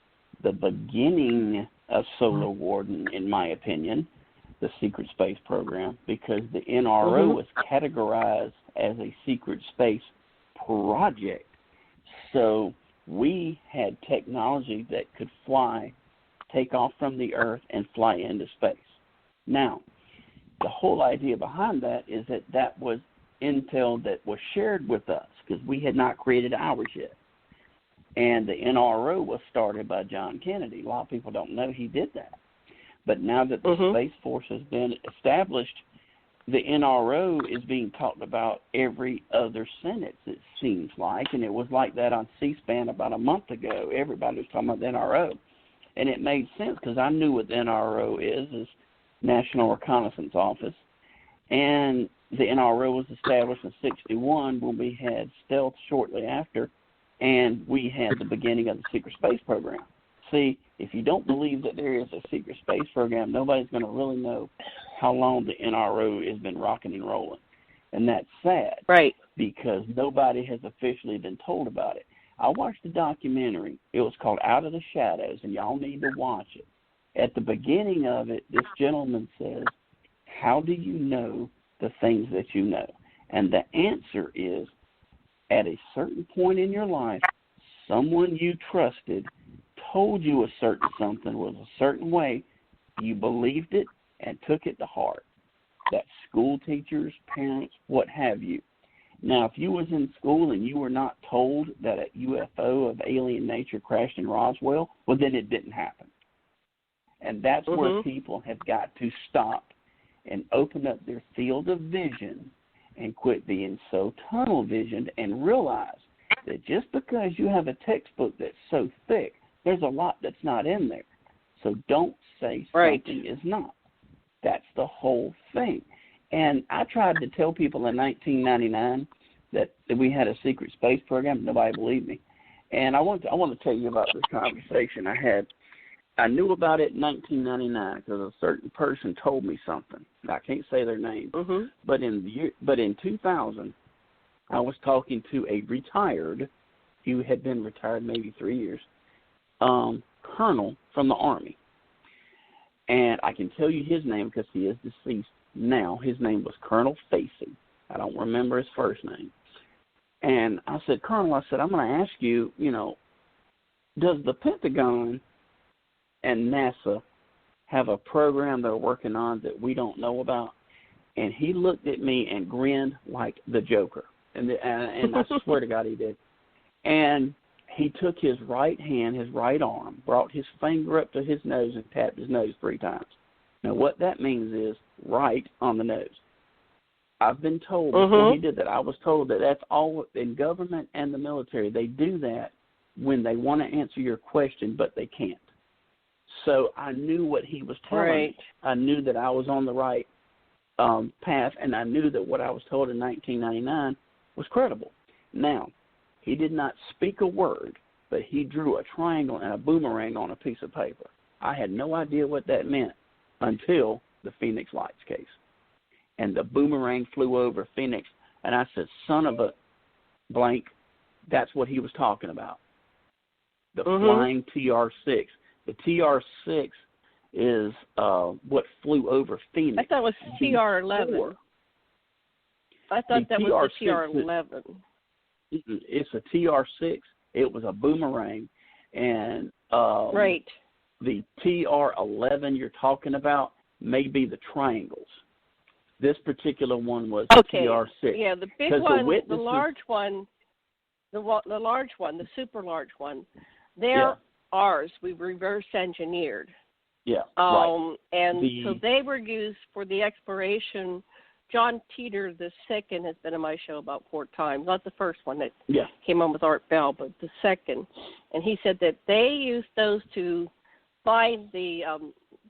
the beginning of Solar Warden, in my opinion, the secret space program, because the NRO was categorized as a secret space project. So we had technology that could take off from the Earth and fly into space. Now, the whole idea behind that is that was intel that was shared with us because we had not created ours yet. And the NRO was started by John Kennedy. A lot of people don't know he did that. But now that the Space Force has been established, the NRO is being talked about every other sentence, it seems like. And it was like that on C-SPAN about a month ago. Everybody was talking about the NRO. And it made sense because I knew what the NRO is National Reconnaissance Office. And the NRO was established in 1961 when we had stealth shortly after, and we had the beginning of the secret space program. See, if you don't believe that there is a secret space program, nobody's going to really know how long the NRO has been rocking and rolling. And that's sad. Right. Because nobody has officially been told about it. I watched a documentary. It was called Out of the Shadows, and y'all need to watch it. At the beginning of it, this gentleman says, how do you know the things that you know? And the answer is, at a certain point in your life, someone you trusted told you a certain something was a certain way, you believed it and took it to heart. That's school teachers, parents, what have you. Now, if you was in school and you were not told that a UFO of alien nature crashed in Roswell, well, then it didn't happen. And that's where people have got to stop and open up their field of vision and quit being so tunnel visioned and realize that just because you have a textbook that's so thick, there's a lot that's not in there. So don't say something is not. That's the whole thing. And I tried to tell people in 1999 that we had a secret space program. Nobody believed me. And I want to tell you about this conversation I had. I knew about it in 1999 because a certain person told me something. I can't say their name. But in 2000, I was talking to a retired, he had been retired maybe 3 years, colonel from the Army. And I can tell you his name because he is deceased now. His name was Colonel Facey. I don't remember his first name. And I said, Colonel, I'm going to ask you, does the Pentagon and NASA have a program they're working on that we don't know about? And he looked at me and grinned like the Joker. And I swear to God he did. And he took his right hand, his right arm, brought his finger up to his nose and tapped his nose 3 times. Now, what that means is right on the nose. I've been told before he did that, I was told that that's all in government and the military. They do that when they want to answer your question, but they can't. So I knew what he was telling me. I knew that I was on the right path, and I knew that what I was told in 1999 was credible. Now, he did not speak a word, but he drew a triangle and a boomerang on a piece of paper. I had no idea what that meant until the Phoenix Lights case. And the boomerang flew over Phoenix, and I said, son of a blank, that's what he was talking about. The flying TR-6. The TR-6 is what flew over Phoenix. I thought it was TR-11. I thought that was the TR-11. It's a TR-6. It was a boomerang. And the TR-11 you're talking about may be the triangles. This particular one was TR-6. Yeah, the big one, the large one, the super large one, they're ours. We reverse engineered. Yeah, And so they were used for the exploration. John Teeter II has been on my show about 4 times. Not the first one that came on with Art Bell, but the second. And he said that they used those to find the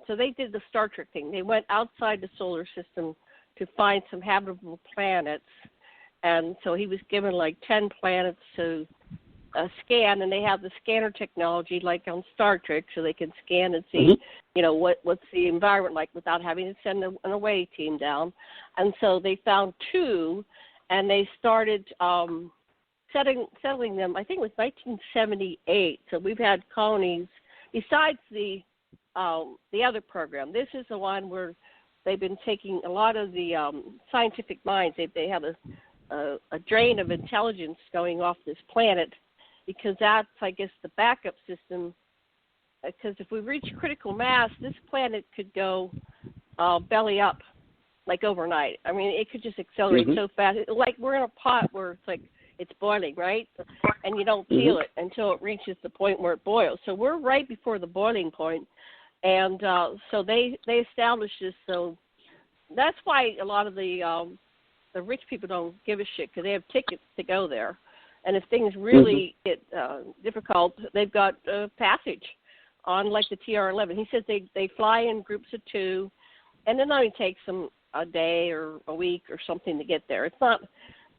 so they did the Star Trek thing. They went outside the solar system to find some habitable planets. And so he was given like 10 planets to scan, and they have the scanner technology like on Star Trek, so they can scan and see, what's the environment like without having to send an away team down. And so they found 2, and they started settling them. I think it was 1978. So we've had colonies besides the other program. This is the one where they've been taking a lot of the scientific minds. They have a drain of intelligence going off this planet, because that's, I guess, the backup system. Because if we reach critical mass, this planet could go belly up, like overnight. I mean, it could just accelerate so fast. Like we're in a pot where it's boiling, right? And you don't feel it until it reaches the point where it boils. So we're right before the boiling point. And so they established this. So that's why a lot of the rich people don't give a shit, because they have tickets to go there. And if things really get difficult, they've got passage on like the TR-11. He says they fly in groups of 2, and it only takes them a day or a week or something to get there. It's not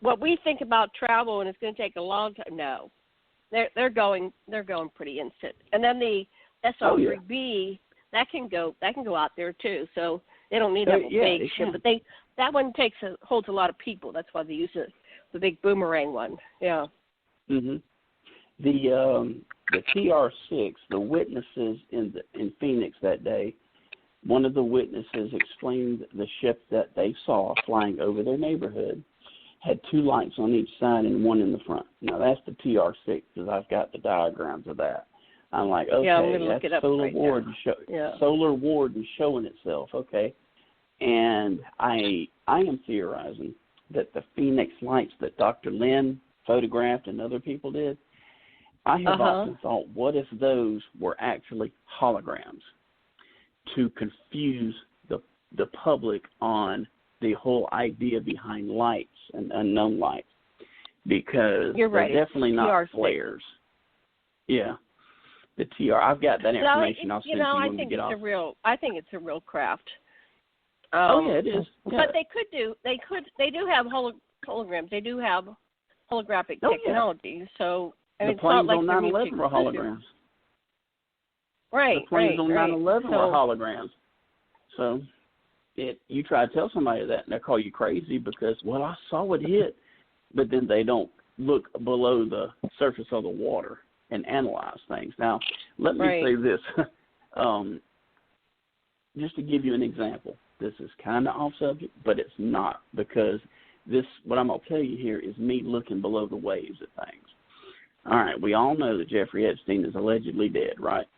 what we think about travel, and it's going to take a long time. No, they're going pretty instant. And then the SR-3B that can go out there too. So they don't need that big ship, but that one holds a lot of people. That's why they use the big boomerang one. Yeah. The TR-6, the witnesses in Phoenix that day, one of the witnesses explained the ship that they saw flying over their neighborhood had 2 lights on each side and 1 in the front. Now that's the TR-6, because I've got the diagrams of that. I'm like, okay, that's Solar Warden showing itself. Okay, and I am theorizing that the Phoenix Lights that Dr. Lynn photographed and other people did, I have often thought, what if those were actually holograms to confuse the public on the whole idea behind lights and unknown lights? Because they're definitely not flares. Yeah. The TR, I've got that information. I'll send you when we get off. I think it's a real craft. It is. Yeah. But they do have holograms. They do have holographic technology. Yeah. So the planes on 9/11 were holograms. Right. The planes on 9/11 were holograms. So you try to tell somebody that, and they'll call you crazy because, I saw it hit, but then they don't look below the surface of the water and analyze things. Now, let me say this, just to give you an example. This is kind of off subject, but it's not, because what I'm going to tell you here is me looking below the waves at things. All right, we all know that Jeffrey Epstein is allegedly dead, right?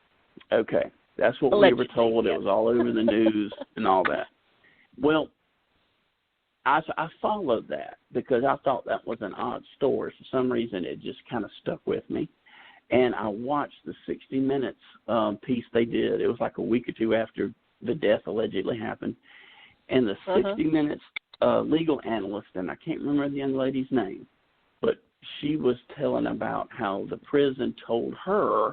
Okay, that's what we were told. It was all over the news and all that. Well, I followed that because I thought that was an odd story. For some reason, it just kind of stuck with me. And I watched the 60 Minutes piece they did. It was like a week or 2 after the death allegedly happened. And the 60 Minutes legal analyst, and I can't remember the young lady's name, but she was telling about how the prison told her,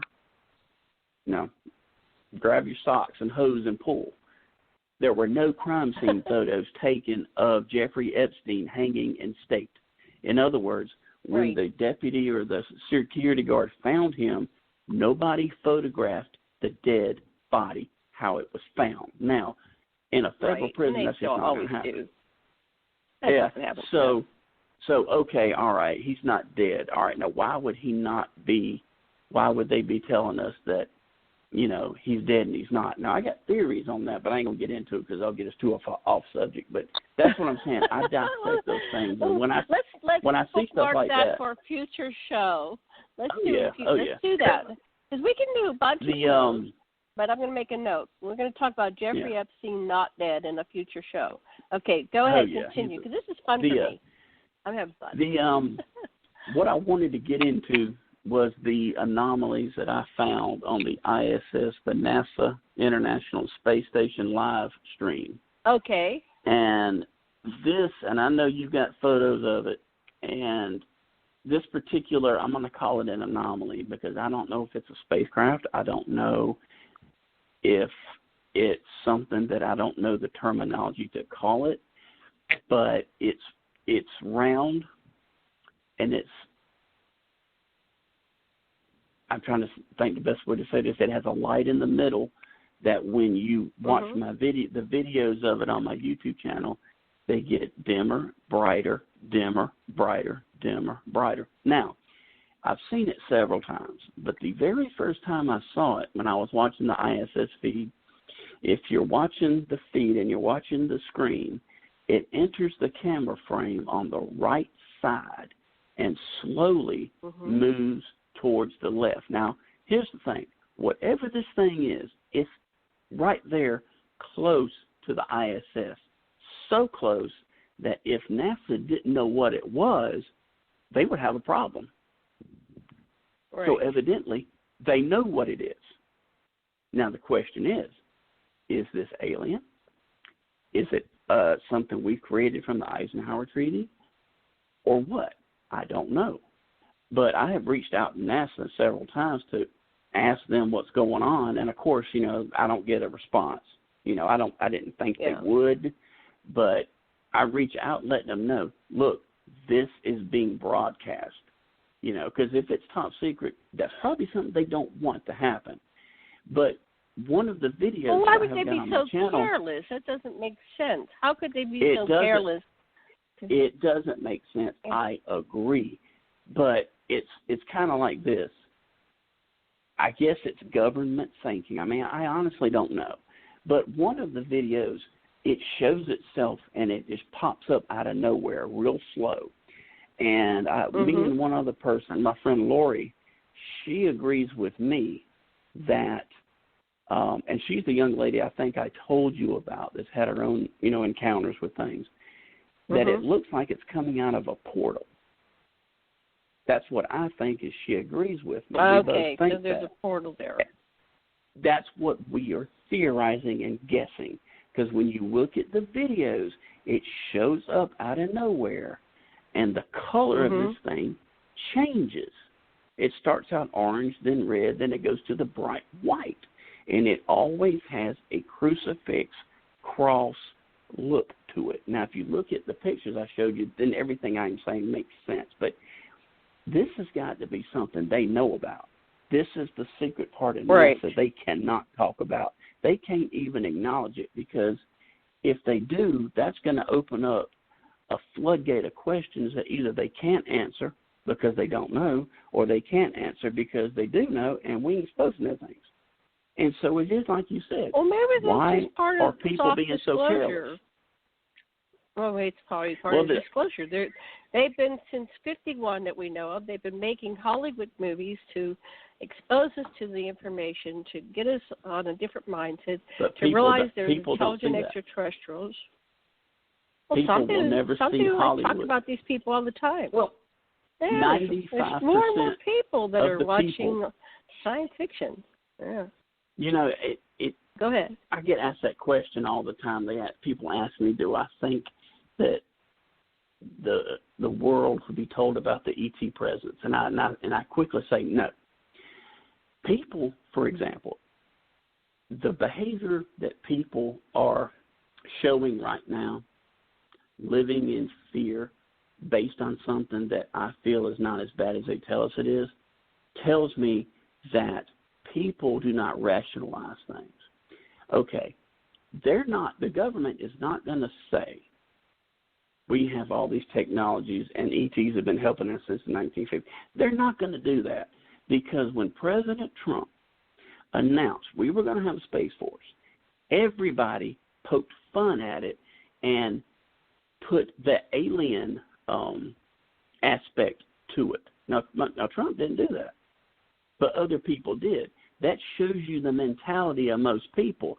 grab your socks and hose and pull. There were no crime scene photos taken of Jeffrey Epstein hanging and staked. In other words, when the deputy or the security guard found him, nobody photographed the dead body, how it was found. Now, in a federal prison, that's just not going to happen. So okay, all right, he's not dead. All right, now why would he not be? Why would they be telling us that, he's dead and he's not? Now I got theories on that, but I ain't gonna get into it because I'll get us too off subject. But that's what I'm saying. I dissect those things, and when I see stuff like that for a future show, let's do that because we can do a bunch of shows. But I'm going to make a note. We're going to talk about Jeffrey Epstein not dead in a future show. Okay, go ahead, continue, because this is fun for me. I'm having fun. What I wanted to get into was the anomalies that I found on the ISS, the NASA International Space Station live stream. Okay. And I know you've got photos of it, and this particular, I'm going to call it an anomaly because I don't know if it's a spacecraft. I don't know if it's something that I don't know the terminology to call it, but it's round, and I'm trying to think the best way to say this. It has a light in the middle that when you watch the videos of it on my YouTube channel, they get dimmer, brighter, dimmer, brighter, dimmer, brighter. Now, I've seen it several times, but the very first time I saw it, when I was watching the ISS feed, if you're watching the feed and you're watching the screen, it enters the camera frame on the right side and slowly moves towards the left. Now, here's the thing. Whatever this thing is, it's right there close to the ISS, so close that if NASA didn't know what it was, they would have a problem. Right. So evidently, they know what it is. Now the question is this alien? Is it something we've created from the Eisenhower Treaty? Or what? I don't know. But I have reached out to NASA several times to ask them what's going on, and of course, I don't get a response. I didn't think they would, but I reach out letting them know, look, this is being broadcast. Because if it's top secret, that's probably something they don't want to happen. But one of the videos well, why would I they be so careless? That doesn't make sense. How could they be so careless? It doesn't make sense. I agree. But it's kind of like this. I guess it's government thinking. I mean, I honestly don't know. But one of the videos, it shows itself, and it just pops up out of nowhere real slow. And me and one other person, my friend Lori, she agrees with me that, and she's the young lady I think I told you about that's had her own, encounters with things, that it looks like it's coming out of a portal. That's what I think is she agrees with me. Okay, so there's a portal there. That's what we are theorizing and guessing. Because when you look at the videos, it shows up out of nowhere. And the color of this thing changes. It starts out orange, then red, then it goes to the bright white. And it always has a crucifix cross look to it. Now, if you look at the pictures I showed you, then everything I'm saying makes sense. But this has got to be something they know about. This is the secret part of NASA they cannot talk about. They can't even acknowledge it because if they do, that's going to open up a floodgate of questions that either they can't answer because they don't know, or they can't answer because they do know, and we ain't supposed to know things. And so it is like you said. Well, maybe that's just part of people soft being disclosure. So careless? Well, it's probably part of disclosure. They've been, since 1951 that we know of, they've been making Hollywood movies to expose us to the information, to get us on a different mindset, to realize there's intelligent extraterrestrials. Well, people will never see Hollywood. Talk about these people all the time. Well, 95% there's more and more people that are watching people, science fiction. Yeah. Go ahead. I get asked that question all the time. People ask me, do I think that the world would be told about the ET presence? And I quickly say no. People, for example, the behavior that people are showing right now, living in fear based on something that I feel is not as bad as they tell us it is, tells me that people do not rationalize things. Okay, the government is not going to say we have all these technologies and ETs have been helping us since the 1950s. They're not going to do that, because when President Trump announced we were going to have a Space Force, everybody poked fun at it and put the alien aspect to it. Now, Trump didn't do that, but other people did. That shows you the mentality of most people.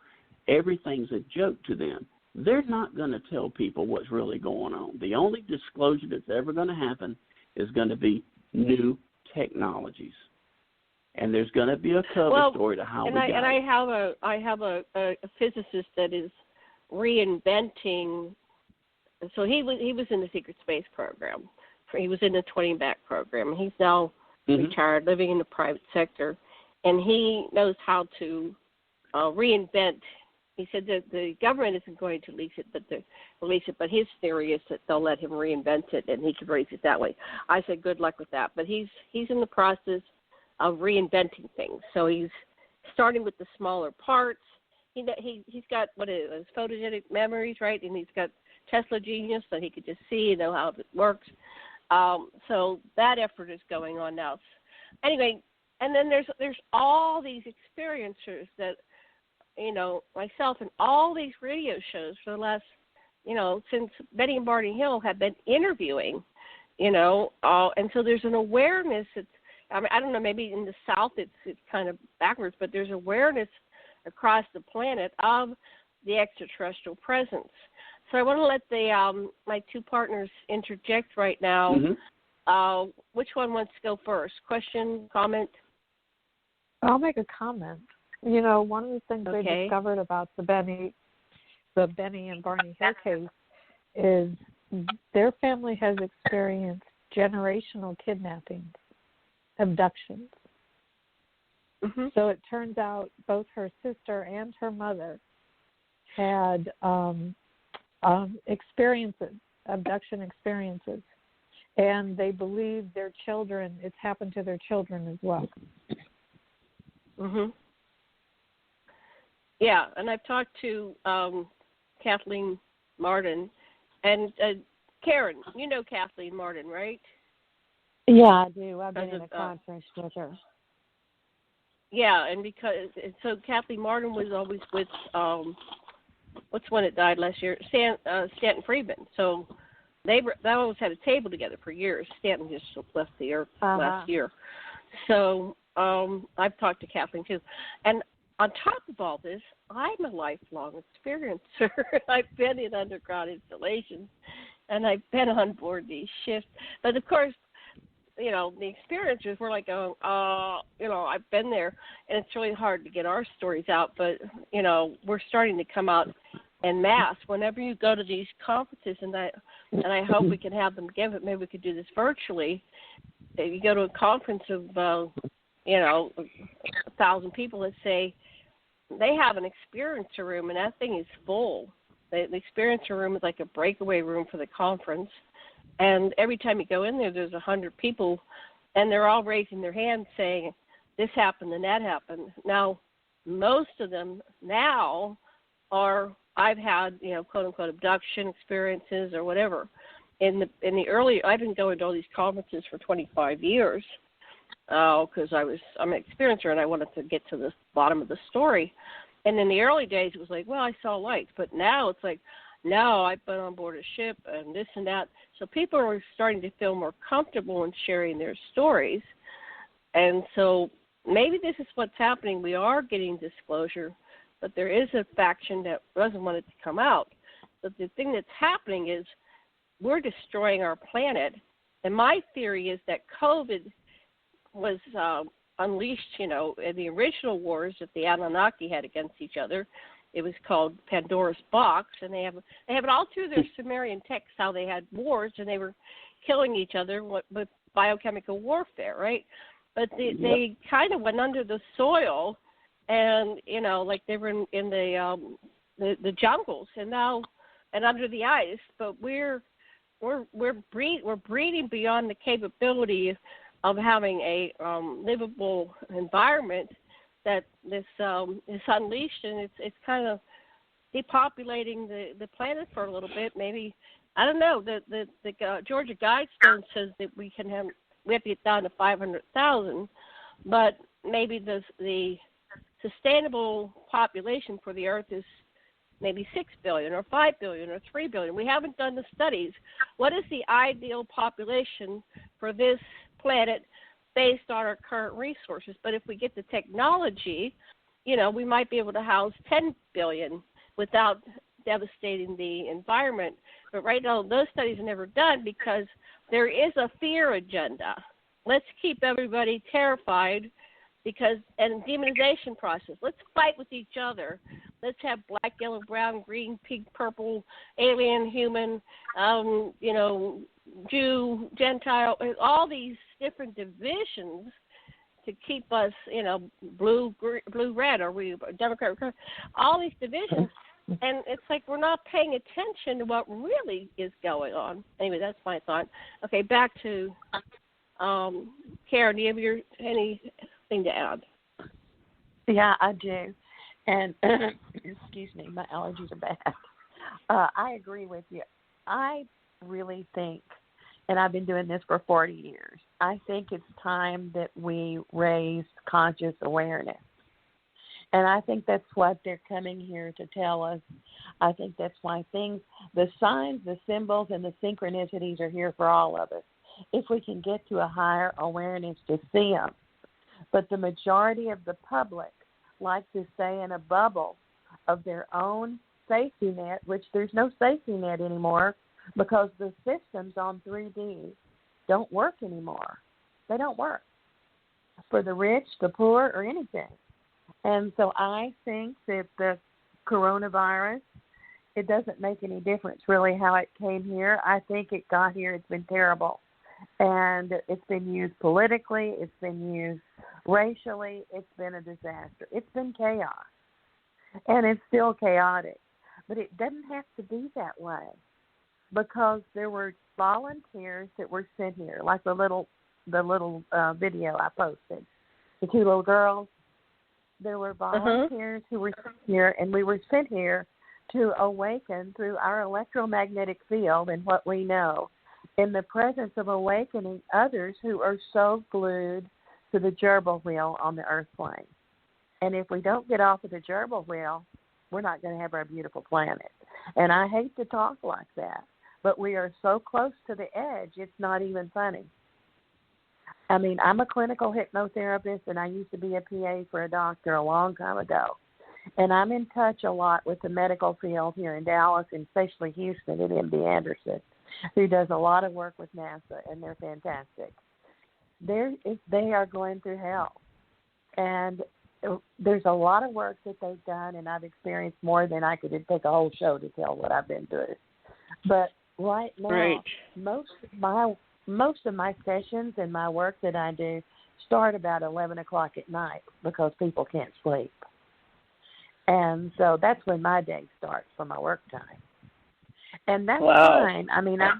Everything's a joke to them. They're not going to tell people what's really going on. The only disclosure that's ever going to happen is going to be new technologies. And there's going to be a cover story to how we got it. And I have a physicist that is reinventing. So he was in the secret space program. He was in the 20 back program. He's now retired, living in the private sector, and he knows how to reinvent. He said that the government isn't going to release it, but his theory is that they'll let him reinvent it, and he can release it that way. I said, good luck with that. But he's in the process of reinventing things. So he's starting with the smaller parts. He's got photogenic memories, right? And he's got Tesla genius, so he could just see and know how it works. So that effort is going on now. Anyway, and then there's all these experiencers that, myself and all these radio shows for the last, since Betty and Barney Hill have been interviewing, and so there's an awareness. I don't know, maybe in the South it's kind of backwards, but there's awareness across the planet of the extraterrestrial presence. So I want to let my two partners interject right now. Mm-hmm. Which one wants to go first? Question, comment? I'll make a comment. One of the things they discovered about the Benny and Barney Hill case is their family has experienced generational kidnappings, abductions. Mm-hmm. So it turns out both her sister and her mother had abduction experiences, and they believe it's happened to their children as well. Mhm. Yeah, and I've talked to Kathleen Martin and Karen. You know Kathleen Martin, right? Yeah, I do. I've been in a conference with her. Yeah, and so Kathleen Martin was always with what's one that died last year? Stanton Friedman. So they always had a table together for years. Stanton just left the earth last year. So I've talked to Kathleen too. And on top of all this, I'm a lifelong experiencer. I've been in underground installations, and I've been on board these ships. But of course, the experiencers were like, I've been there, and it's really hard to get our stories out. But, we're starting to come out en masse. Whenever you go to these conferences, and I hope we can have them again, but maybe we could do this virtually. If you go to a conference of, 1,000 people, let's say, they have an experiencer room, and that thing is full. The experiencer room is like a breakaway room for the conference. And every time you go in there, there's 100 people, and they're all raising their hands saying, this happened and that happened. Now, most of them now I've had, quote-unquote, abduction experiences or whatever. In the early, I've been going to all these conferences for 25 years because I'm an experiencer, and I wanted to get to the bottom of the story. And in the early days, it was like, well, I saw lights. But now it's like, no, I've been on board a ship and this and that. So people are starting to feel more comfortable in sharing their stories. And so maybe this is what's happening. We are getting disclosure, but there is a faction that doesn't want it to come out. But the thing that's happening is we're destroying our planet. And my theory is that COVID was unleashed, in the original wars that the Anunnaki had against each other. It was called Pandora's Box, and they have it all through their Sumerian texts how they had wars and they were killing each other with biochemical warfare, right? But they kind of went under the soil, and like they were in the jungles, and now and under the ice. But we're breeding beyond the capability of having a livable environment that this is unleashed, and it's kind of depopulating the planet for a little bit. Maybe, I don't know. The Georgia Guidestone says that we have to get down to 500,000, but maybe the sustainable population for the Earth is maybe 6 billion or 5 billion or 3 billion. We haven't done the studies. What is the ideal population for this planet based on our current resources? But if we get the technology, we might be able to house 10 billion without devastating the environment. But right now, those studies are never done because there is a fear agenda. Let's keep everybody terrified and demonization process. Let's fight with each other. Let's have black, yellow, brown, green, pink, purple, alien, human, Jew, Gentile, all these different divisions to keep us, blue, red, or we Democrat, all these divisions. And it's like we're not paying attention to what really is going on. Anyway, that's my thought. Okay, back to Karen. Do you have anything to add? Yeah, I do. And excuse me, my allergies are bad. I agree with you. I really think, and I've been doing this for 40 years, I think it's time that we raise conscious awareness. And I think that's what they're coming here to tell us. I think that's why the signs, the symbols, and the synchronicities are here for all of us, if we can get to a higher awareness to see them. But the majority of the public like to stay in a bubble of their own safety net, which there's no safety net anymore because the systems on 3D don't work anymore. They don't work for the rich, the poor, or anything. And so I think that the coronavirus, it doesn't make any difference really how it came here. I think it got here. It's been terrible. And it's been used politically. It's been used racially. It's been a disaster. It's been chaos. And it's still chaotic. But it doesn't have to be that way because there were volunteers that were sent here, like the little video I posted, the 2 little girls. There were volunteers who were sent here, and we were sent here to awaken through our electromagnetic field and what we know, in the presence of awakening others who are so glued to the gerbil wheel on the earth plane. And if we don't get off of the gerbil wheel, we're not going to have our beautiful planet. And I hate to talk like that, but we are so close to the edge, it's not even funny. I mean, I'm a clinical hypnotherapist, and I used to be a PA for a doctor a long time ago. And I'm in touch a lot with the medical field here in Dallas, and especially Houston at MD Anderson, who does a lot of work with NASA, and they're fantastic. They are going through hell. And there's a lot of work that they've done, and I've experienced more than I could take a whole show to tell what I've been through. But right now, most of my sessions and my work that I do start about 11 o'clock at night because people can't sleep. And so that's when my day starts for my work time. And that's fine. I mean, I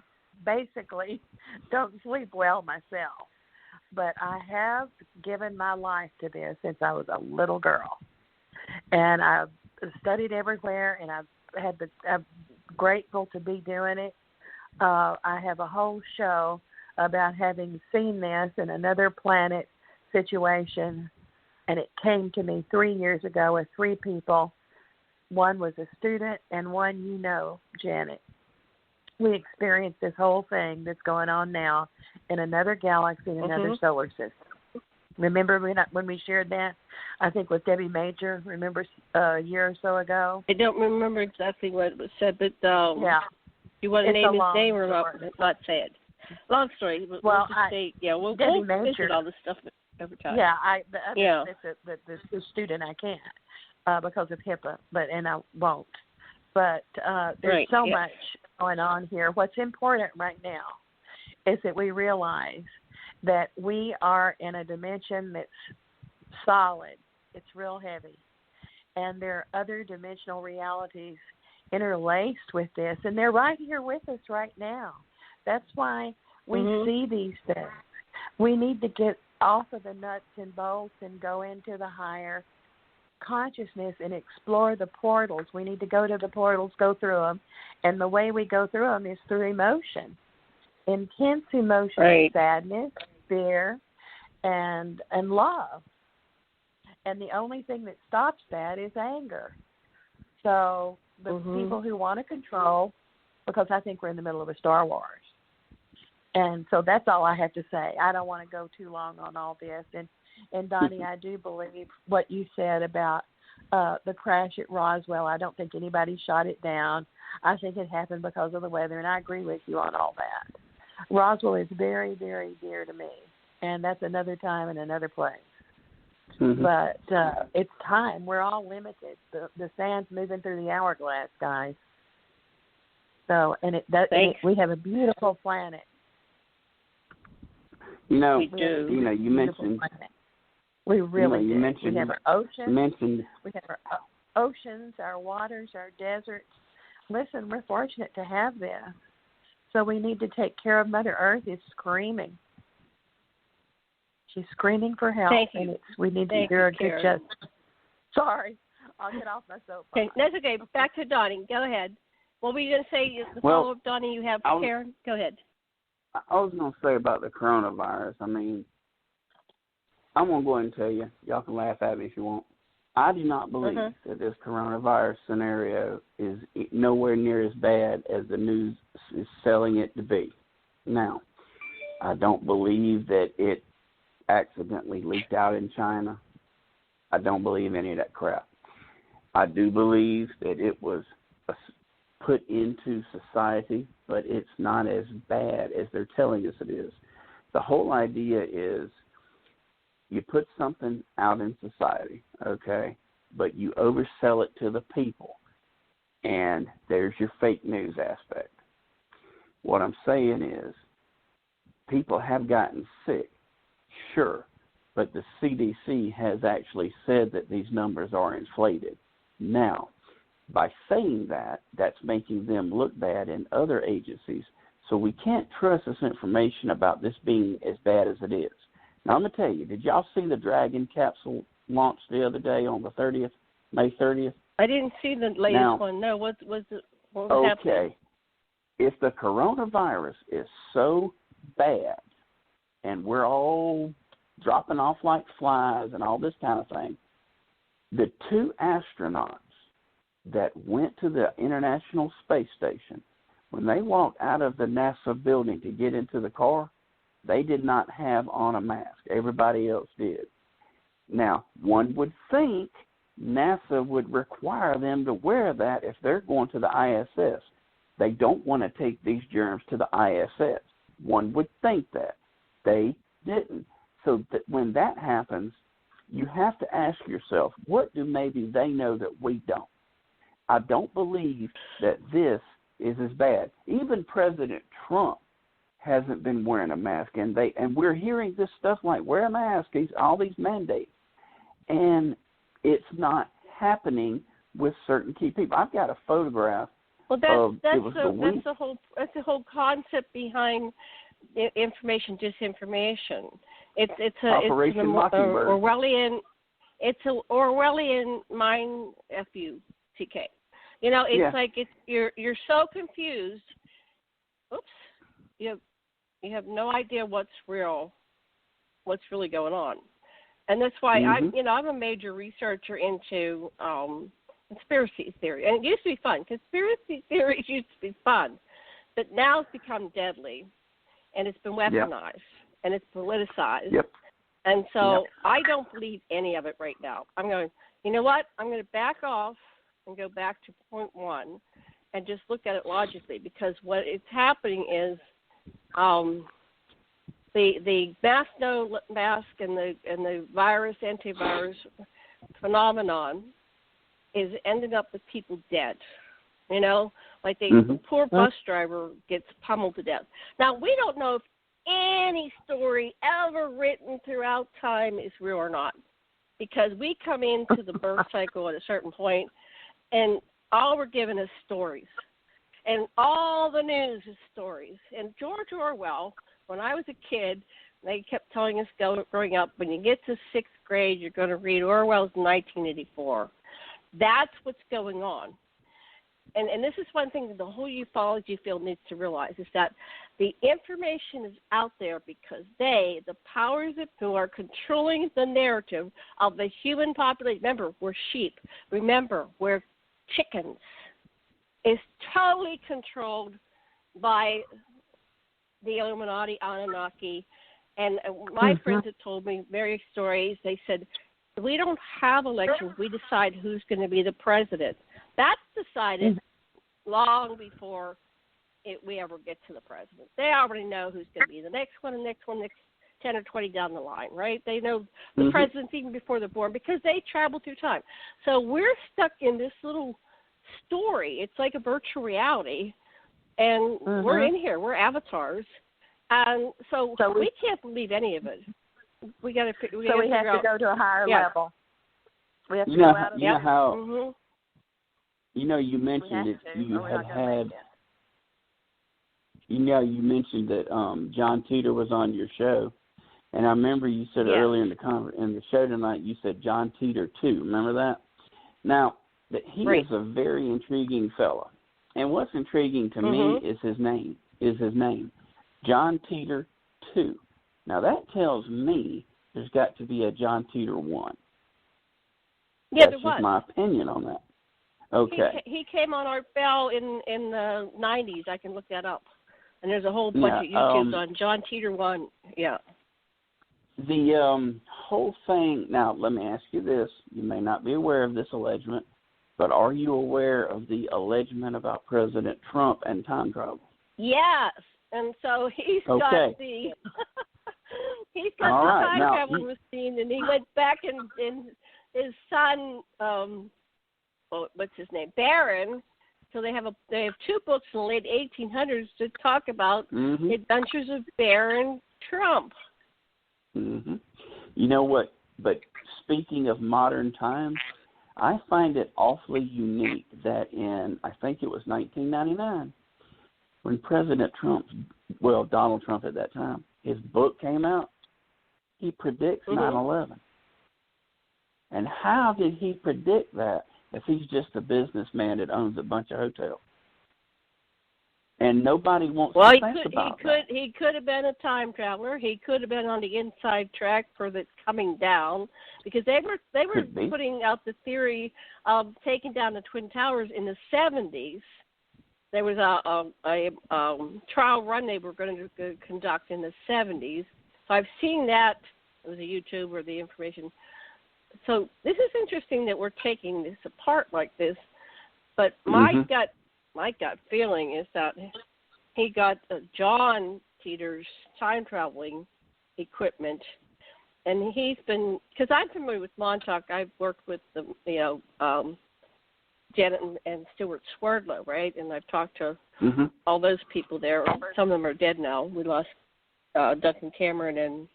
basically don't sleep well myself. But I have given my life to this since I was a little girl. And I've studied everywhere, and I'm grateful to be doing it. I have a whole show about having seen this in another planet situation, and it came to me 3 years ago with 3 people. One was a student, and one Janet. We experienced this whole thing that's going on now in another galaxy, in another solar system. Remember when we shared that? I think with Debbie Major, remember a year or so ago? I don't remember exactly what was said, but you want to name his name or not say it? Long story. We'll visit all this stuff. overtime. Yeah, the student I can't because of HIPAA, and I won't. But there's so much going on here. What's important right now is that we realize that we are in a dimension that's solid. It's real heavy. And there are other dimensional realities interlaced with this, and they're right here with us right now. That's why we see these things. We need to get off of the nuts and bolts and go into the higher consciousness and explore the portals. We need to go to the portals, go through them, and the way we go through them is through emotion. Intense emotion, sadness, fear, and love. And the only thing that stops that is anger. So the people who want to control, because I think we're in the middle of a Star Wars. And so that's all I have to say. I don't want to go too long on all this. And Donnie, I do believe what you said about the crash at Roswell. I don't think anybody shot it down. I think it happened because of the weather, and I agree with you on all that. Roswell is very, very dear to me, and that's another time and another place. But it's time. We're all limited. The sand's moving through the hourglass, guys. So, we have a beautiful planet. You know, we do. You know, you mentioned. Planet. We really do. We have our oceans. We have our oceans, our waters, our deserts. Listen, we're fortunate to have this. So we need to take care of Mother Earth. Is screaming. She's screaming for help. Thank you. And we need to do her good justice. Sorry, I'll get off my soapbox. Okay, that's okay. Back to Donnie. Go ahead. What were you going to say? The follow-up, Donnie, you have Karen? Go ahead. I was going to say about the coronavirus. I mean, I'm going to go ahead and tell you. Y'all can laugh at me if you want. I do not believe that this coronavirus scenario is nowhere near as bad as the news is selling it to be. Now, I don't believe that it accidentally leaked out in China. I don't believe any of that crap. I do believe that it was put into society, but it's not as bad as they're telling us it is. The whole idea is you put something out in society, okay, but you oversell it to the people, and there's your fake news aspect. What I'm saying is people have gotten sick, sure, but the CDC has actually said that these numbers are inflated. Now, by saying that, that's making them look bad in other agencies, so we can't trust this information about this being as bad as it is. Now, I'm going to tell you, did y'all see the Dragon capsule launched the other day on the 30th, May 30th? I didn't see the latest one. No, what was happening? Okay. If the coronavirus is so bad and we're all dropping off like flies and all this kind of thing, the 2 astronauts that went to the International Space Station, when they walked out of the NASA building to get into the car, they did not have on a mask. Everybody else did. Now, one would think NASA would require them to wear that if they're going to the ISS. They don't want to take these germs to the ISS. One would think that. They didn't. So that when that happens, you have to ask yourself, what do maybe they know that we don't? I don't believe that this is as bad. Even President Trump hasn't been wearing a mask, and we're hearing this stuff like wear a mask, all these mandates, and it's not happening with certain key people. I've got a photograph. Well, that's the whole concept behind information disinformation. It's Operation Mockingbird. It's an Orwellian mind FUCK. You know, it's like you're so confused. Oops, you have no idea what's really going on, and that's why I'm a major researcher into conspiracy theory, and it used to be fun. Conspiracy theories used to be fun, but now it's become deadly, and it's been weaponized and it's politicized. Yep. And so I don't believe any of it right now. I'm going, you know what? I'm going to back off and go back to point one and just look at it logically, because what is happening is the mask, no mask, and the antivirus phenomenon is ending up with people dead. You know, like the poor bus driver gets pummeled to death. Now, we don't know if any story ever written throughout time is real or not, because we come into the birth cycle at a certain point, and all we're given is stories. And all the news is stories. And George Orwell, when I was a kid, they kept telling us growing up, when you get to 6th grade, you're going to read Orwell's 1984. That's what's going on. And this is one thing that the whole ufology field needs to realize, is that the information is out there because the powers who are controlling the narrative of the human population, remember, we're sheep, remember, we're chickens, is totally controlled by the Illuminati, Anunnaki. And my friends have told me various stories. They said, we don't have elections. We decide who's going to be the president. That's decided long before we ever get to the president. They already know who's going to be the next 10 or 20 down the line, right? They know the presidents even before they're born because they travel through time. So we're stuck in this little story. It's like a virtual reality, and we're in here. We're avatars. And so we can't believe any of it. We got to figure out. So we have to go to a higher level. We have to go out of you know how you mentioned it. You mentioned that John Teeter was on your show, and I remember you said earlier in the show tonight, you said John Teeter too. Remember that? Now, that he is a very intriguing fellow, and what's intriguing to me is his name. John Teeter 2. Now that tells me there's got to be a John Teeter 1. Yeah, that's just my opinion on that. Okay. He came on our bell in the 90s. I can look that up. And there's a whole bunch of YouTubes on John Teeter 1. Yeah. The whole thing, now let me ask you this. You may not be aware of this allegement, but are you aware of the allegement about President Trump and time travel? Yes. And so he's got the time travel machine, and he went back and his son, what's his name, Barron. So they have 2 books in the late 1800s to talk about the adventures of Baron Trump. You know what? But speaking of modern times, I find it awfully unique that in, I think it was 1999, when President Trump, Donald Trump at that time, his book came out, he predicts 9/11. And how did he predict that if he's just a businessman that owns a bunch of hotels? And nobody wants to think about that. He could have been a time traveler. He could have been on the inside track for the coming down, because they were putting out the theory of taking down the Twin Towers in the 70s. There was a trial run they were going to conduct in the 70s. So I've seen that. It was a YouTube or the information. So this is interesting that we're taking this apart like this. But my gut feeling is that he got John Teeter's time traveling equipment, and he's been, because I'm familiar with Montauk. I've worked with Janet and Stuart Swerdlow, right? And I've talked to all those people there. Some of them are dead now. We lost Duncan Cameron, and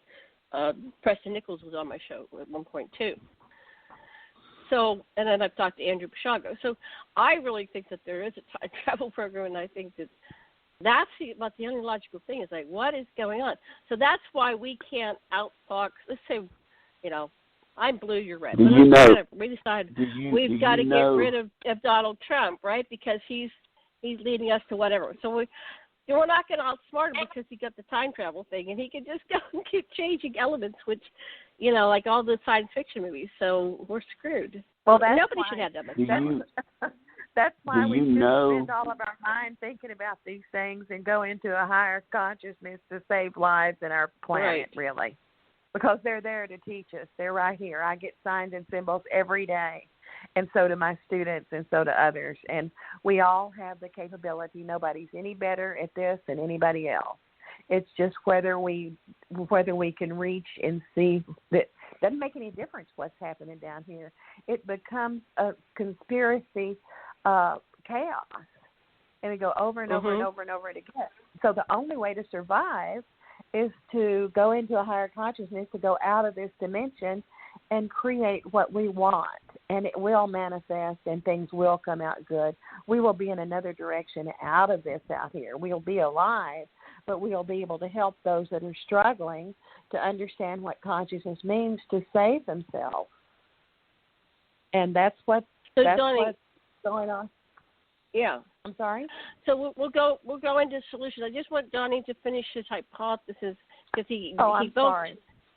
Preston Nichols was on my show at one point too. So, and then I've talked to Andrew Pishago. So I really think that there is a time travel program, and I think that's about the only logical thing is like, what is going on? So that's why we can't outtalk, let's say, I'm blue, you're red. We decide we've got to get rid of Donald Trump, right? Because he's leading us to whatever. So we're not going to outsmart him because he got the time travel thing, and he can just go and keep changing elements, which, like all the science fiction movies. So we're screwed. Well, nobody should have that much. That's why we should spend all of our time thinking about these things and go into a higher consciousness to save lives in our planet, really. Because they're there to teach us. They're right here. I get signs and symbols every day, and so do my students, and so do others. And we all have the capability. Nobody's any better at this than anybody else. It's just whether we can reach and see that. Doesn't make any difference what's happening down here. It becomes a conspiracy chaos, and it go over and over and over and over again. So the only way to survive is to go into a higher consciousness, to go out of this dimension and create what we want, and it will manifest and things will come out good. We will be in another direction out of this out here. We'll be alive, but we'll be able to help those that are struggling to understand what consciousness means to save themselves. And that's what's going on. Yeah. I'm sorry? So we'll go into solutions. I just want Donnie to finish his hypothesis because he built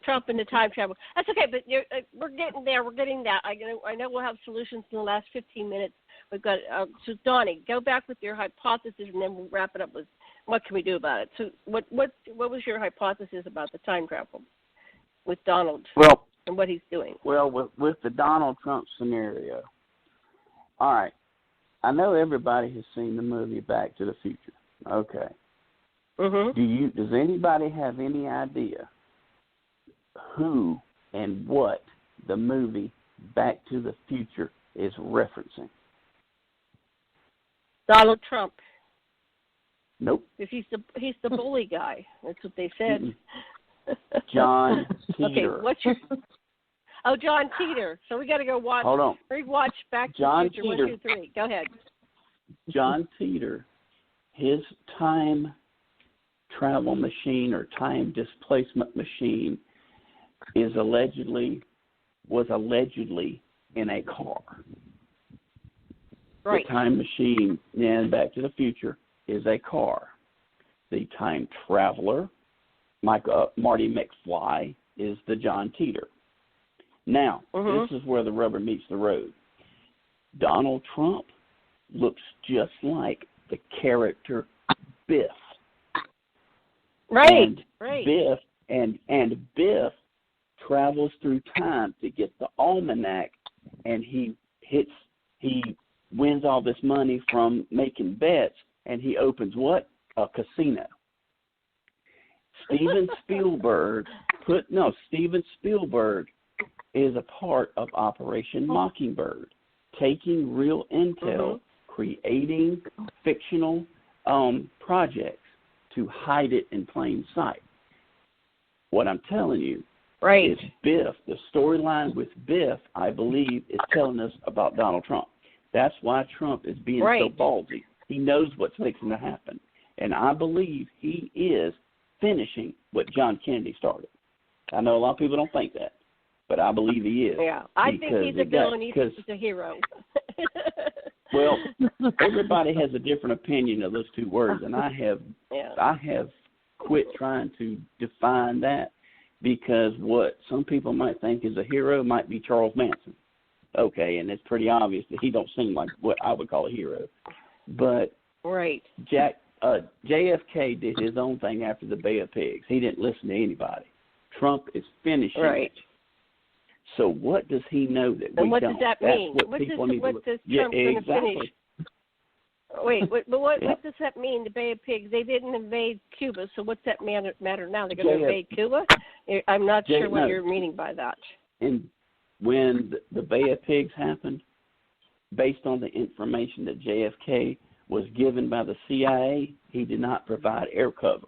Trump into time travel. That's okay, but we're getting there. We're getting that. I know we'll have solutions in the last 15 minutes. We've got so Donnie, go back with your hypothesis, and then we'll wrap it up with what can we do about it. So what was your hypothesis about the time travel with Donald? Well, and what he's doing. Well, with the Donald Trump scenario. All right. I know everybody has seen the movie Back to the Future. Okay. Mm-hmm. Does anybody have any idea who and what the movie Back to the Future is referencing? Donald Trump. Nope. Because he's the bully guy. That's what they said. John Teeter. Okay, what's your... Oh, John Teeter. So we got to go watch. Hold on. Rewatch Back to John the Future. Teeter. 1, 2, 3. Go ahead. John Teeter, his time travel machine or time displacement machine was allegedly in a car. Right. The time machine in Back to the Future is a car. The time traveler, Marty McFly, is the John Teeter. Now, this is where the rubber meets the road. Donald Trump looks just like the character Biff. Right. Biff and Biff travels through time to get the almanac, and he wins all this money from making bets, and he opens what? A casino. Steven Spielberg is a part of Operation Mockingbird, taking real intel, creating fictional projects to hide it in plain sight. What I'm telling you is Biff, the storyline with Biff, I believe, is telling us about Donald Trump. That's why Trump is being so ballsy. He knows what's fixing to happen. And I believe he is finishing what John Kennedy started. I know a lot of people don't think that, but I believe he is. Yeah, I think he's a villain. He's a hero. Well, everybody has a different opinion of those two words, and I have quit trying to define that, because what some people might think is a hero might be Charles Manson. Okay, and it's pretty obvious that he don't seem like what I would call a hero. But JFK did his own thing after the Bay of Pigs. He didn't listen to anybody. Trump is finishing it. So what does he know that we don't? And what does that mean? What does Trump going to finish? Wait, but what does that mean, the Bay of Pigs? They didn't invade Cuba, so what's that matter now? They're going to invade Cuba? I'm not sure what you're meaning by that. And when the Bay of Pigs happened, based on the information that JFK was given by the CIA, he did not provide air cover.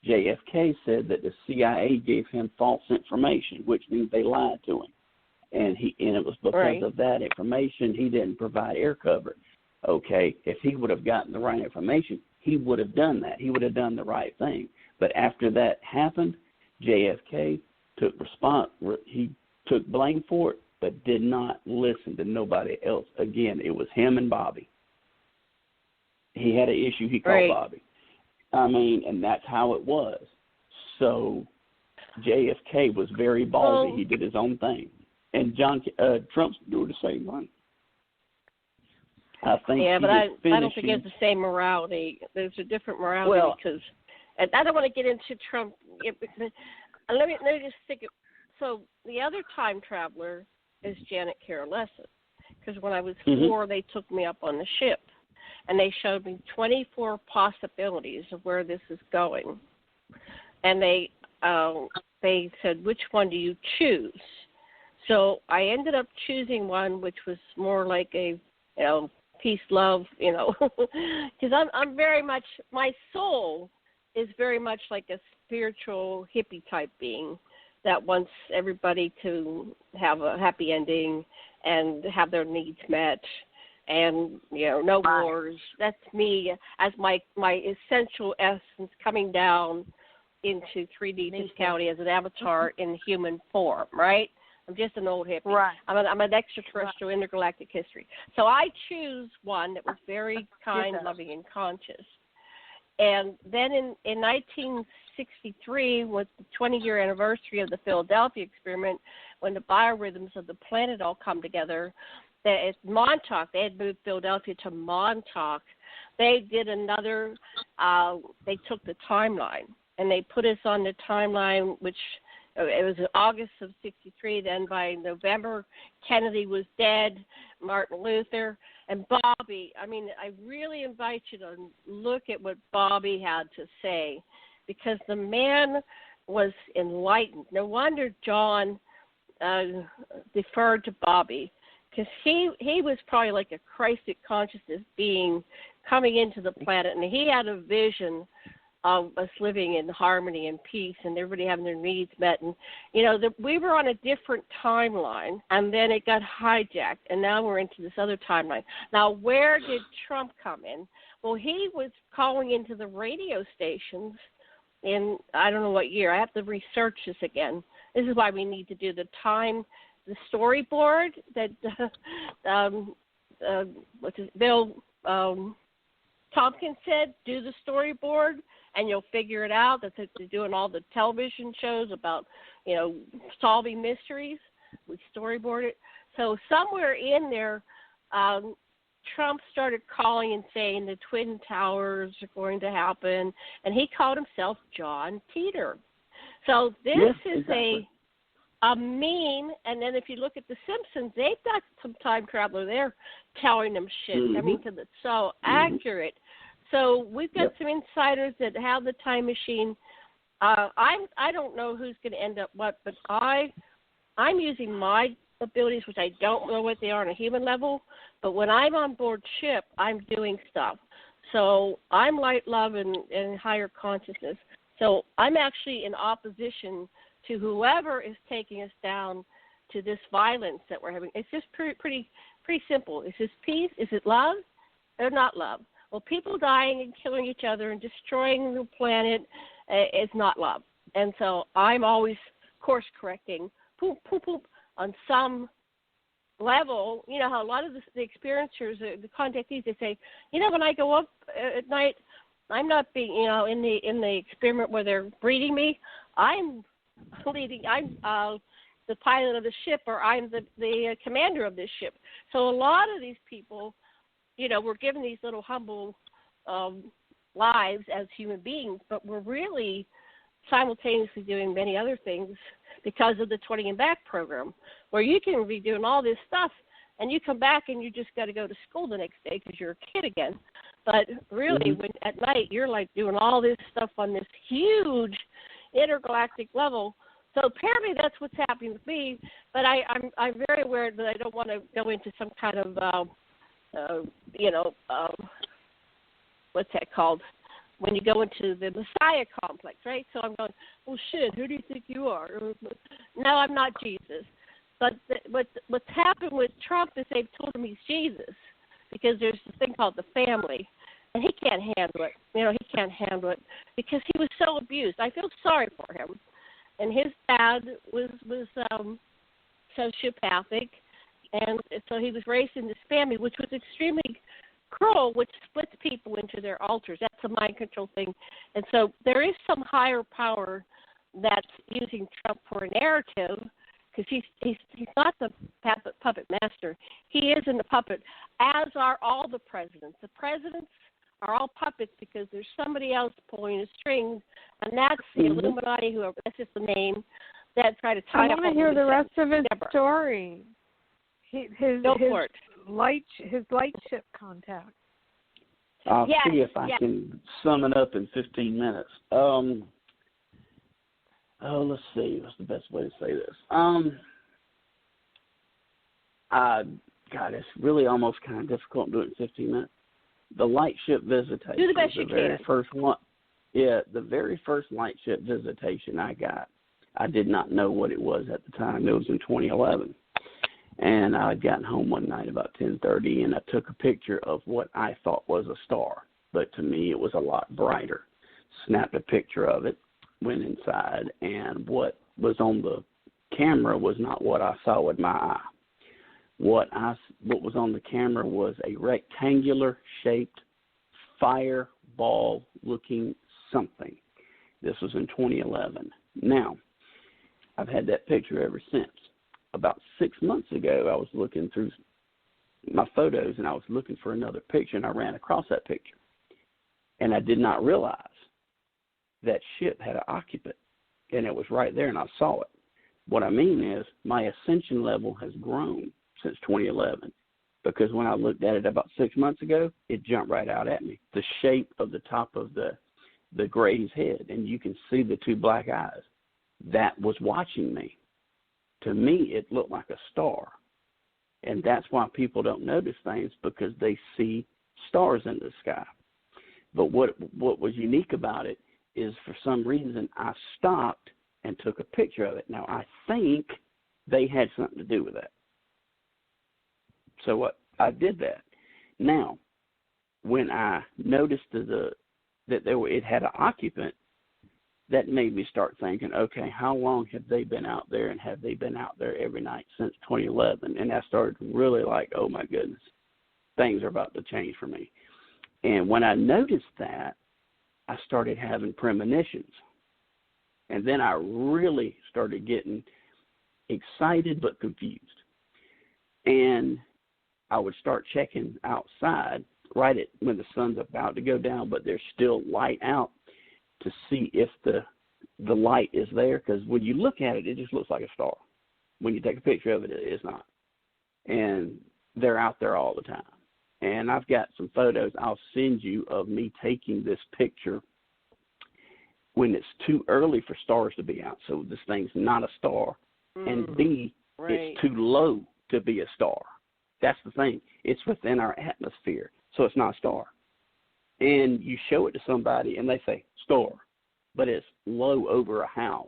JFK said that the CIA gave him false information, which means they lied to him. And it was because of that information he didn't provide air cover. Okay, if he would have gotten the right information, he would have done that. He would have done the right thing. But after that happened, JFK he took blame for it, but did not listen to nobody else. Again, it was him and Bobby. He had an issue he called Bobby. I mean, and that's how it was. So JFK was very ballsy. He did his own thing. And Trump's doing the same thing. I think but I don't think it's the same morality. There's a different morality because and I don't want to get into Trump. Let me just think. So the other time traveler is Janet Carroll Lessin, because when I was 4, they took me up on the ship, and they showed me 24 possibilities of where this is going. and they said, which one do you choose? So I ended up choosing one which was more like a, peace, love, because I'm very much, my soul is very much like a spiritual hippie type being that wants everybody to have a happy ending and have their needs met, and no wars. That's me as my essential essence coming down into 3D physicality as an avatar in human form, right? I'm just an old hippie. Right. I'm an extraterrestrial intergalactic history. So I choose one that was very kind, loving, and conscious. And then in 1963, with the 20-year anniversary of the Philadelphia experiment, when the biorhythms of the planet all come together, at Montauk, they had moved Philadelphia to Montauk. They did another, they took the timeline, and they put us on the timeline, which it was August of 63. Then by November, Kennedy was dead, Martin Luther, and Bobby. I mean, I really invite you to look at what Bobby had to say, because the man was enlightened. No wonder John deferred to Bobby, because he was probably like a Christic consciousness being coming into the planet, and he had a vision of us living in harmony and peace and everybody having their needs met. And, we were on a different timeline, and then it got hijacked, and now we're into this other timeline. Now, where did Trump come in? Well, he was calling into the radio stations in, I don't know what year. I have to research this again. This is why we need to do the storyboard that Bill Tompkins said, do the storyboard, and you'll figure it out. That they're doing all the television shows about, solving mysteries. We storyboard it. So somewhere in there, Trump started calling and saying the Twin Towers are going to happen, and he called himself John Teeter. So this is exactly a meme, and then if you look at The Simpsons, they've got some time traveler there telling them shit. I mean, it's so accurate. So we've got some insiders that have the time machine. I don't know who's going to end up what, but I'm using my abilities, which I don't know what they are on a human level, but when I'm on board ship, I'm doing stuff. So I'm light, love, and higher consciousness. So I'm actually in opposition to whoever is taking us down to this violence that we're having. It's just pretty simple. Is this peace? Is it love or not love? Well, people dying and killing each other and destroying the planet is not love. And so I'm always course correcting, poop, on some level. You know how a lot of the experiencers, the contactees, they say, when I go up at night, I'm not being, in the experiment where they're breeding me, I'm the pilot of the ship, or I'm the commander of this ship. So a lot of these people, we're given these little humble lives as human beings, but we're really simultaneously doing many other things because of the 20 and Back program, where you can be doing all this stuff and you come back and you just got to go to school the next day because you're a kid again. But really, when at night, you're like doing all this stuff on this huge intergalactic level. So apparently that's what's happening with me, but I'm very aware that I don't want to go into some kind of, what's that called? When you go into the Messiah complex, right? So I'm going, well, shit, who do you think you are? No, I'm not Jesus. But what's happened with Trump is they've told him he's Jesus, because there's this thing called the family, and he can't handle it. He can't handle it because he was so abused. I feel sorry for him. And his dad was sociopathic, and so he was raised in this family, which was extremely cruel, which splits people into their alters. That's a mind control thing. And so there is some higher power that's using Trump for a narrative, because he's not the puppet master. He isn't a puppet, as are all the presidents. The presidents are all puppets because there's somebody else pulling the strings, and that's the Illuminati, whoever, that's just the name, that try to tie up. I want to hear the rest of his Debra. Story. His light ship contact. I'll see if I can sum it up in 15 minutes. let's see. What's the best way to say this? God, it's really almost kind of difficult to do it in 15 minutes. The light ship visitation. Do the best you very can. First one. Yeah, the very first light ship visitation I got, I did not know what it was at the time. It was in 2011. And I had gotten home one night about 10:30, and I took a picture of what I thought was a star. But to me, it was a lot brighter. Snapped a picture of it, went inside, and what was on the camera was not what I saw with my eye. What was on the camera was a rectangular-shaped fireball-looking something. This was in 2011. Now, I've had that picture ever since. About 6 months ago, I was looking through my photos, and I was looking for another picture, and I ran across that picture. And I did not realize that ship had an occupant, and it was right there, and I saw it. What I mean is my ascension level has grown since 2011, because when I looked at it about 6 months ago, it jumped right out at me. The shape of the top of the Gray's head, and you can see the two black eyes. That was watching me. To me, it looked like a star, and that's why people don't notice things, because they see stars in the sky. But what was unique about it is, for some reason, I stopped and took a picture of it. Now, I think they had something to do with that. So I did that. Now, when I noticed that it had an occupant, that made me start thinking, okay, how long have they been out there, and have they been out there every night since 2011? And I started really like, oh, my goodness, things are about to change for me. And when I noticed that, I started having premonitions. And then I really started getting excited but confused. And I would start checking outside right at when the sun's about to go down, but there's still light out, to see if the light is there. Because when you look at it, it just looks like a star. When you take a picture of it, it is not. And they're out there all the time. And I've got some photos I'll send you of me taking this picture when it's too early for stars to be out. So this thing's not a star. And B, right. It's too low to be a star. That's the thing. It's within our atmosphere, so it's not a star. And you show it to somebody, and they say, star, but it's low over a house.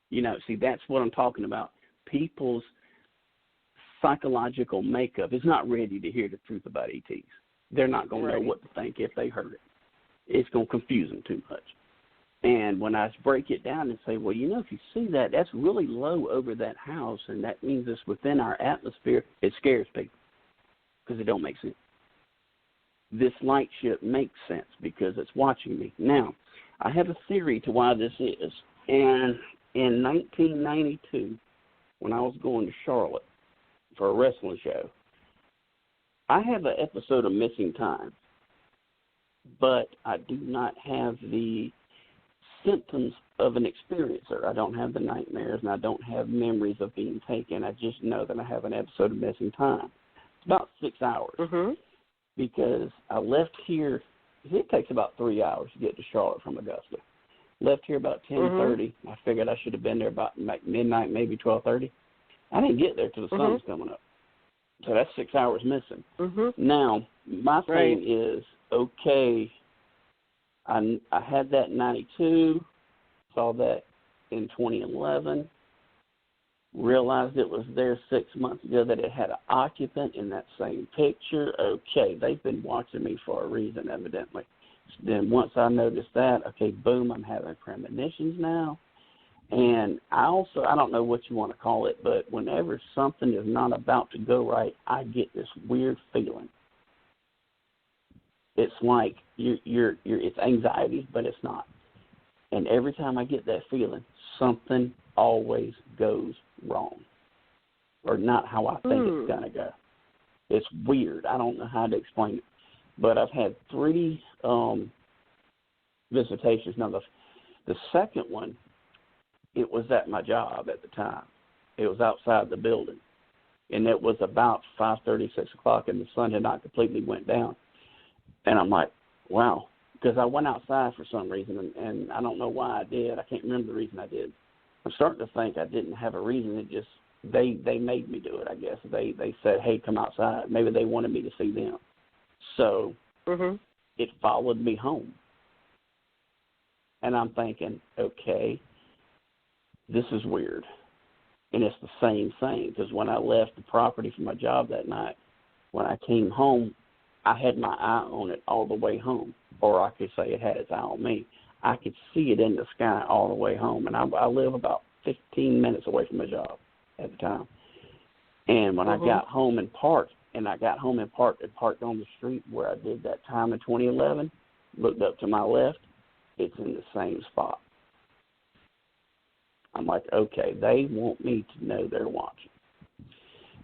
You know, see, that's what I'm talking about. People's psychological makeup is not ready to hear the truth about ETs. They're not going to know what to think if they heard it. It's going to confuse them too much. And when I break it down and say, well, you know, if you see that, that's really low over that house, and that means it's within our atmosphere, it scares people because it don't make sense. This light ship makes sense because it's watching me. Now, I have a theory to why this is. And in 1992, when I was going to Charlotte for a wrestling show, I have an episode of Missing Time, but I do not have the symptoms of an experiencer. I don't have the nightmares, and I don't have memories of being taken. I just know that I have an episode of Missing Time. It's about 6 hours. Because I left here, it takes about 3 hours to get to Charlotte from Augusta. Left here about 10:30. I figured I should have been there about midnight, maybe 12:30. I didn't get there till the sun was coming up. So that's 6 hours missing. Now, my thing is, okay, I had that in 92, saw that in 2011, realized it was there 6 months ago, that it had an occupant in that same picture. Okay, they've been watching me for a reason, evidently. Then once I noticed that, okay, boom, I'm having premonitions now. And I don't know what you want to call it, but whenever something is not about to go right, I get this weird feeling. It's like it's anxiety, but it's not. And every time I get that feeling, something always goes wrong, or not how I think it's going to go. It's weird. I don't know how to explain it. But I've had 3 visitations. Now, the second one, it was at my job at the time. It was outside the building. And it was about 5:30, 6 o'clock, and the sun had not completely went down. And I'm like, wow, because I went outside for some reason, and I don't know why I did. I can't remember the reason I did. I'm starting to think I didn't have a reason. It just they made me do it. I guess they said, "Hey, come outside." Maybe they wanted me to see them. So it followed me home, and I'm thinking, okay, this is weird, and it's the same thing because when I left the property for my job that night, when I came home, I had my eye on it all the way home, or I could say it had its eye on me. I could see it in the sky all the way home, and I live about 15 minutes away from my job at the time. And when I got home and parked, and parked on the street where I did that time in 2011, looked up to my left, it's in the same spot. I'm like, okay, they want me to know they're watching.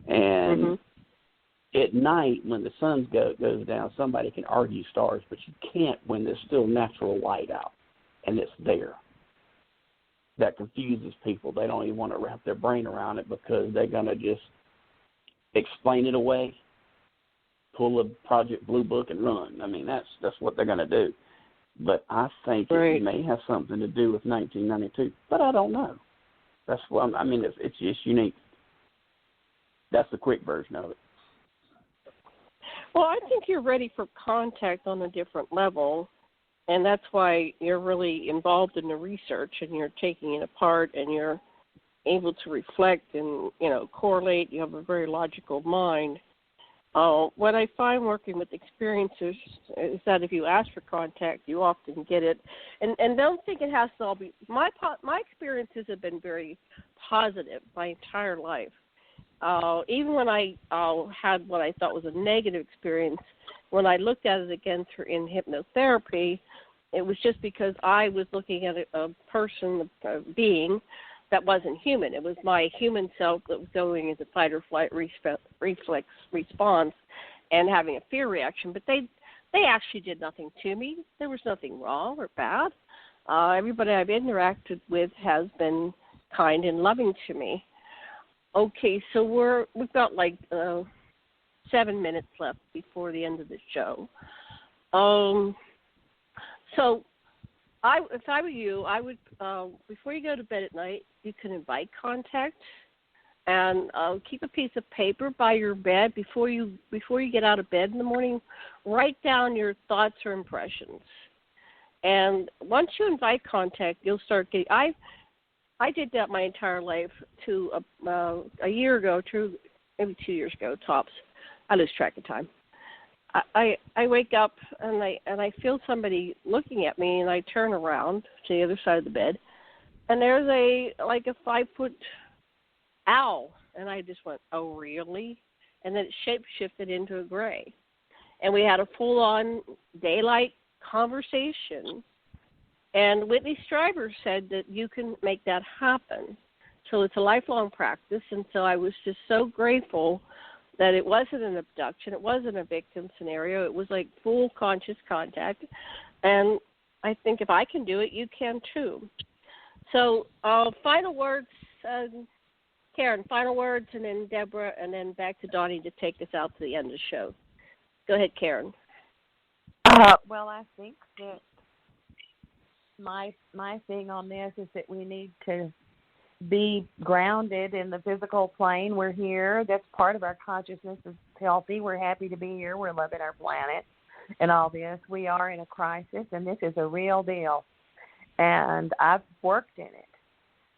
And at night, when the sun goes down, somebody can argue stars, but you can't when there's still natural light out, and it's there. That confuses people. They don't even want to wrap their brain around it because they're going to just explain it away, pull a Project Blue Book and run. I mean, that's what they're going to do. But I think it may have something to do with 1992, but I don't know. That's what I mean. It's just unique. That's the quick version of it. Well, I think you're ready for contact on a different level, and that's why you're really involved in the research, and you're taking it apart, and you're able to reflect and, correlate. You have a very logical mind. What I find working with experiencers is that if you ask for contact, you often get it. And don't think it has to all be – my experiences have been very positive my entire life. Even when I had what I thought was a negative experience, when I looked at it again in hypnotherapy, it was just because I was looking at a person, a being that wasn't human. It was my human self that was going into fight or flight reflex response and having a fear reaction. But they actually did nothing to me. There was nothing wrong or bad. Everybody I've interacted with has been kind and loving to me. Okay, so we've got like 7 minutes left before the end of the show. So if I were you, I would before you go to bed at night, you can invite contact and keep a piece of paper by your bed before you get out of bed in the morning. Write down your thoughts or impressions, and once you invite contact, you'll start getting. I did that my entire life to a year ago, maybe 2 years ago, tops. I lose track of time. I wake up and I feel somebody looking at me, and I turn around to the other side of the bed, and there's a 5-foot owl, and I just went, oh, really? And then it shape-shifted into a gray. And we had a full-on daylight conversation. And Whitney Strieber said that you can make that happen. So it's a lifelong practice, and so I was just so grateful that it wasn't an abduction, it wasn't a victim scenario, it was like full conscious contact. And I think if I can do it, you can too. So final words, Karen, final words, and then Debra, and then back to Donnie to take us out to the end of the show. Go ahead, Karen. Well, I think that my thing on this is that we need to be grounded in the physical plane. We're here. That's part of our consciousness is healthy. We're happy to be here. We're loving our planet and all this. We are in a crisis, and this is a real deal. And I've worked in it.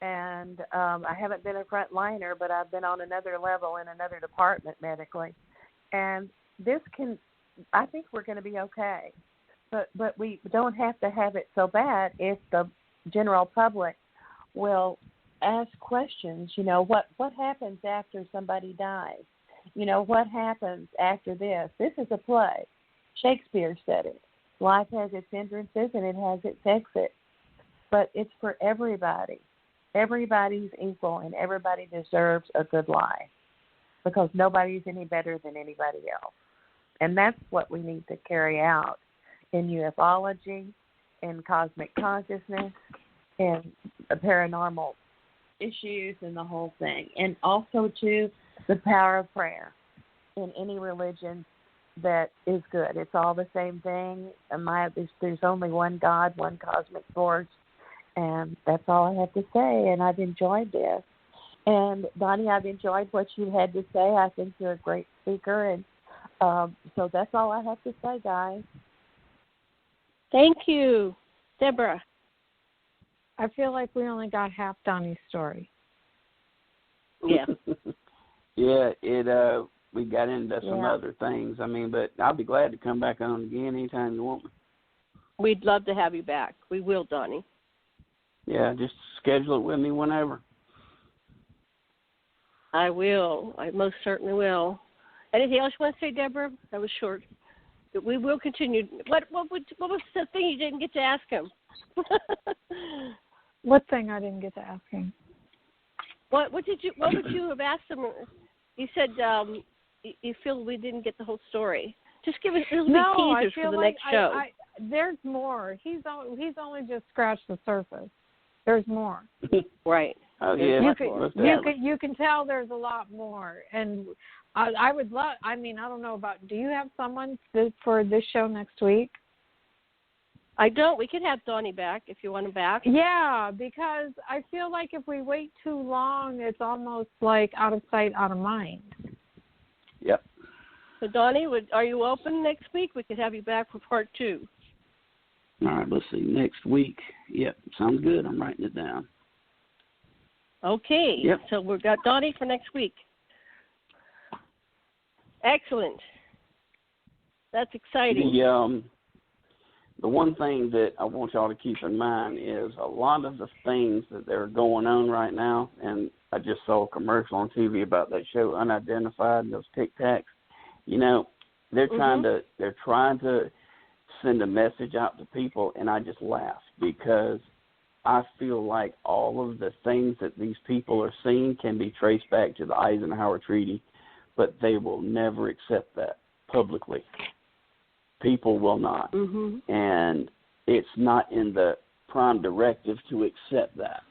And I haven't been a frontliner, but I've been on another level in another department medically. And I think we're going to be okay. But we don't have to have it so bad if the general public will ask questions. What happens after somebody dies? What happens after this? This is a play. Shakespeare said it. Life has its entrances and it has its exits. But it's for everybody. Everybody's equal and everybody deserves a good life because nobody's any better than anybody else. And that's what we need to carry out in ufology, in cosmic consciousness, in paranormal issues, and the whole thing. And also, too, the power of prayer in any religion that is good. It's all the same thing. There's only one God, one cosmic force, And that's all I have to say, and I've enjoyed this. And, Donnie, I've enjoyed what you had to say. I think you're a great speaker, and so that's all I have to say, guys. Thank you. Debra. I feel like we only got half Donnie's story. Yeah. Yeah, we got into some other things. I mean, but I'll be glad to come back on again anytime you want me. We'd love to have you back. We will, Donnie. Yeah, just schedule it with me whenever. I will. I most certainly will. Anything else you want to say, Debra? That was short. We will continue. What was the thing you didn't get to ask him? What thing I didn't get to ask him? What would you have asked him? You said you feel we didn't get the whole story. Just give us teasers for the next show. There's more. He's only just scratched the surface. There's more. Right. Oh yeah. You can tell there's a lot more, and I would love. I mean, I don't know about. Do you have someone for this show next week? I don't. We could have Donnie back if you want him back. Yeah, because I feel like if we wait too long, it's almost like out of sight, out of mind. Yep. So, Donnie, are you open next week? We could have you back for part 2. All right, let's see. Next week. Yep, sounds good. I'm writing it down. Okay. Yep. So we've got Donnie for next week. Excellent. That's exciting. The one thing that I want y'all to keep in mind is a lot of the things that are going on right now, and I just saw a commercial on TV about that show Unidentified and those Tic Tacs. You know, they're trying to send a message out to people, and I just laugh because I feel like all of the things that these people are seeing can be traced back to the Eisenhower Treaty, but they will never accept that publicly. People will not. Mm-hmm. And it's not in the prime directive to accept that.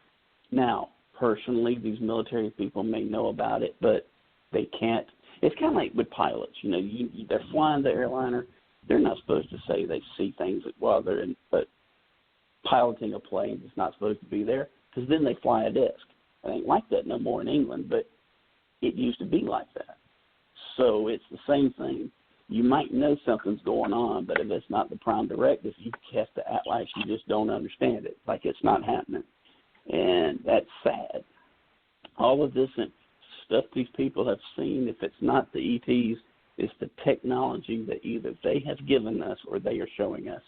Now, personally, these military people may know about it, but they can't. It's kind of like with pilots. You know, they're flying the airliner. They're not supposed to say they see things while they're in, but piloting a plane is not supposed to be there because then they fly a disc. It ain't like that no more in England, but it used to be like that. So it's the same thing. You might know something's going on, but if it's not the prime directive, you have to act like you just don't understand it, like it's not happening. And that's sad. All of this stuff these people have seen, if it's not the ETs, it's the technology that either they have given us or they are showing us.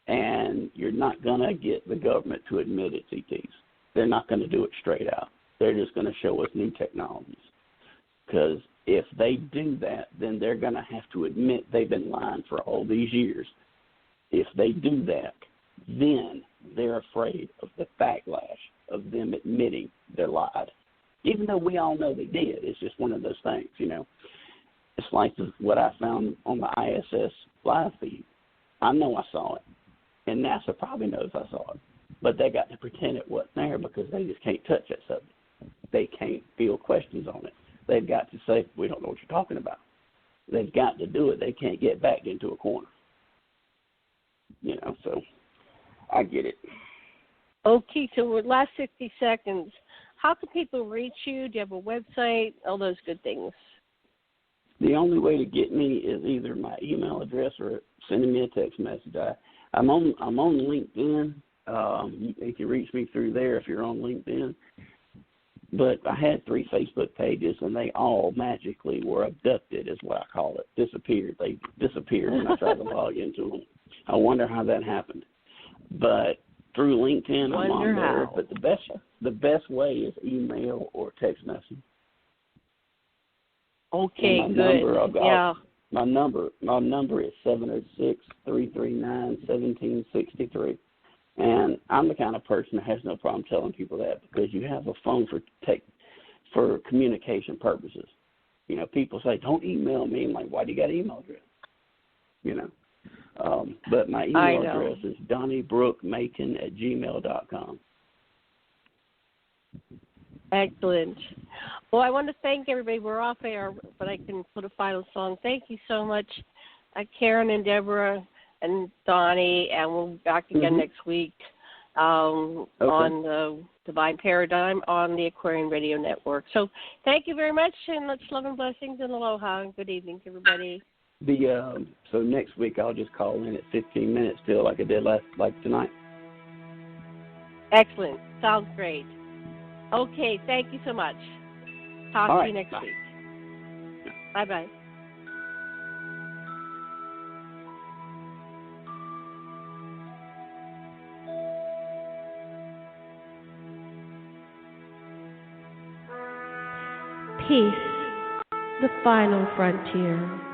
And you're not going to get the government to admit it's ETs. They're not going to do it straight out. They're just going to show us new technologies. Because if they do that, then they're going to have to admit they've been lying for all these years. If they do that, then they're afraid of the backlash of them admitting they lied. Even though we all know they did, it's just one of those things, you know. It's like what I found on the ISS live feed. I know I saw it, and NASA probably knows I saw it, but they got to pretend it wasn't there because they just can't touch that subject. They can't field questions on it. They've got to say, we don't know what you're talking about. They've got to do it. They can't get backed into a corner. You know, so I get it. Okay, so we're last 60 seconds. How can people reach you? Do you have a website? All those good things. The only way to get me is either my email address or sending me a text message. I'm on LinkedIn. You can reach me through there if you're on LinkedIn. But I had 3 Facebook pages, and they all magically were abducted, is what I call it. Disappeared. They disappeared when I tried to log into them. I wonder how that happened. But through LinkedIn, I'm on there. But the best way is email or text message. Okay, good. My number is 706-339-1763. And I'm the kind of person that has no problem telling people that because you have a phone for communication purposes. You know, people say, don't email me. I'm like, why do you got an email address? You know. But my email address is DonnieBrookeMacon@gmail.com. Excellent. Well, I want to thank everybody. We're off air, but I can put a final song. Thank you so much, Karen and Debra and Donnie, and we'll be back again next week. on the Divine Paradigm on the Aquarian Radio Network. So thank you very much, and let's love and blessings and aloha. Good evening to everybody. So next week I'll just call in at 15 minutes still, like I did like tonight. Excellent. Sounds great. Okay, thank you so much. Talk to you next week. Bye-bye. Peace, the final frontier.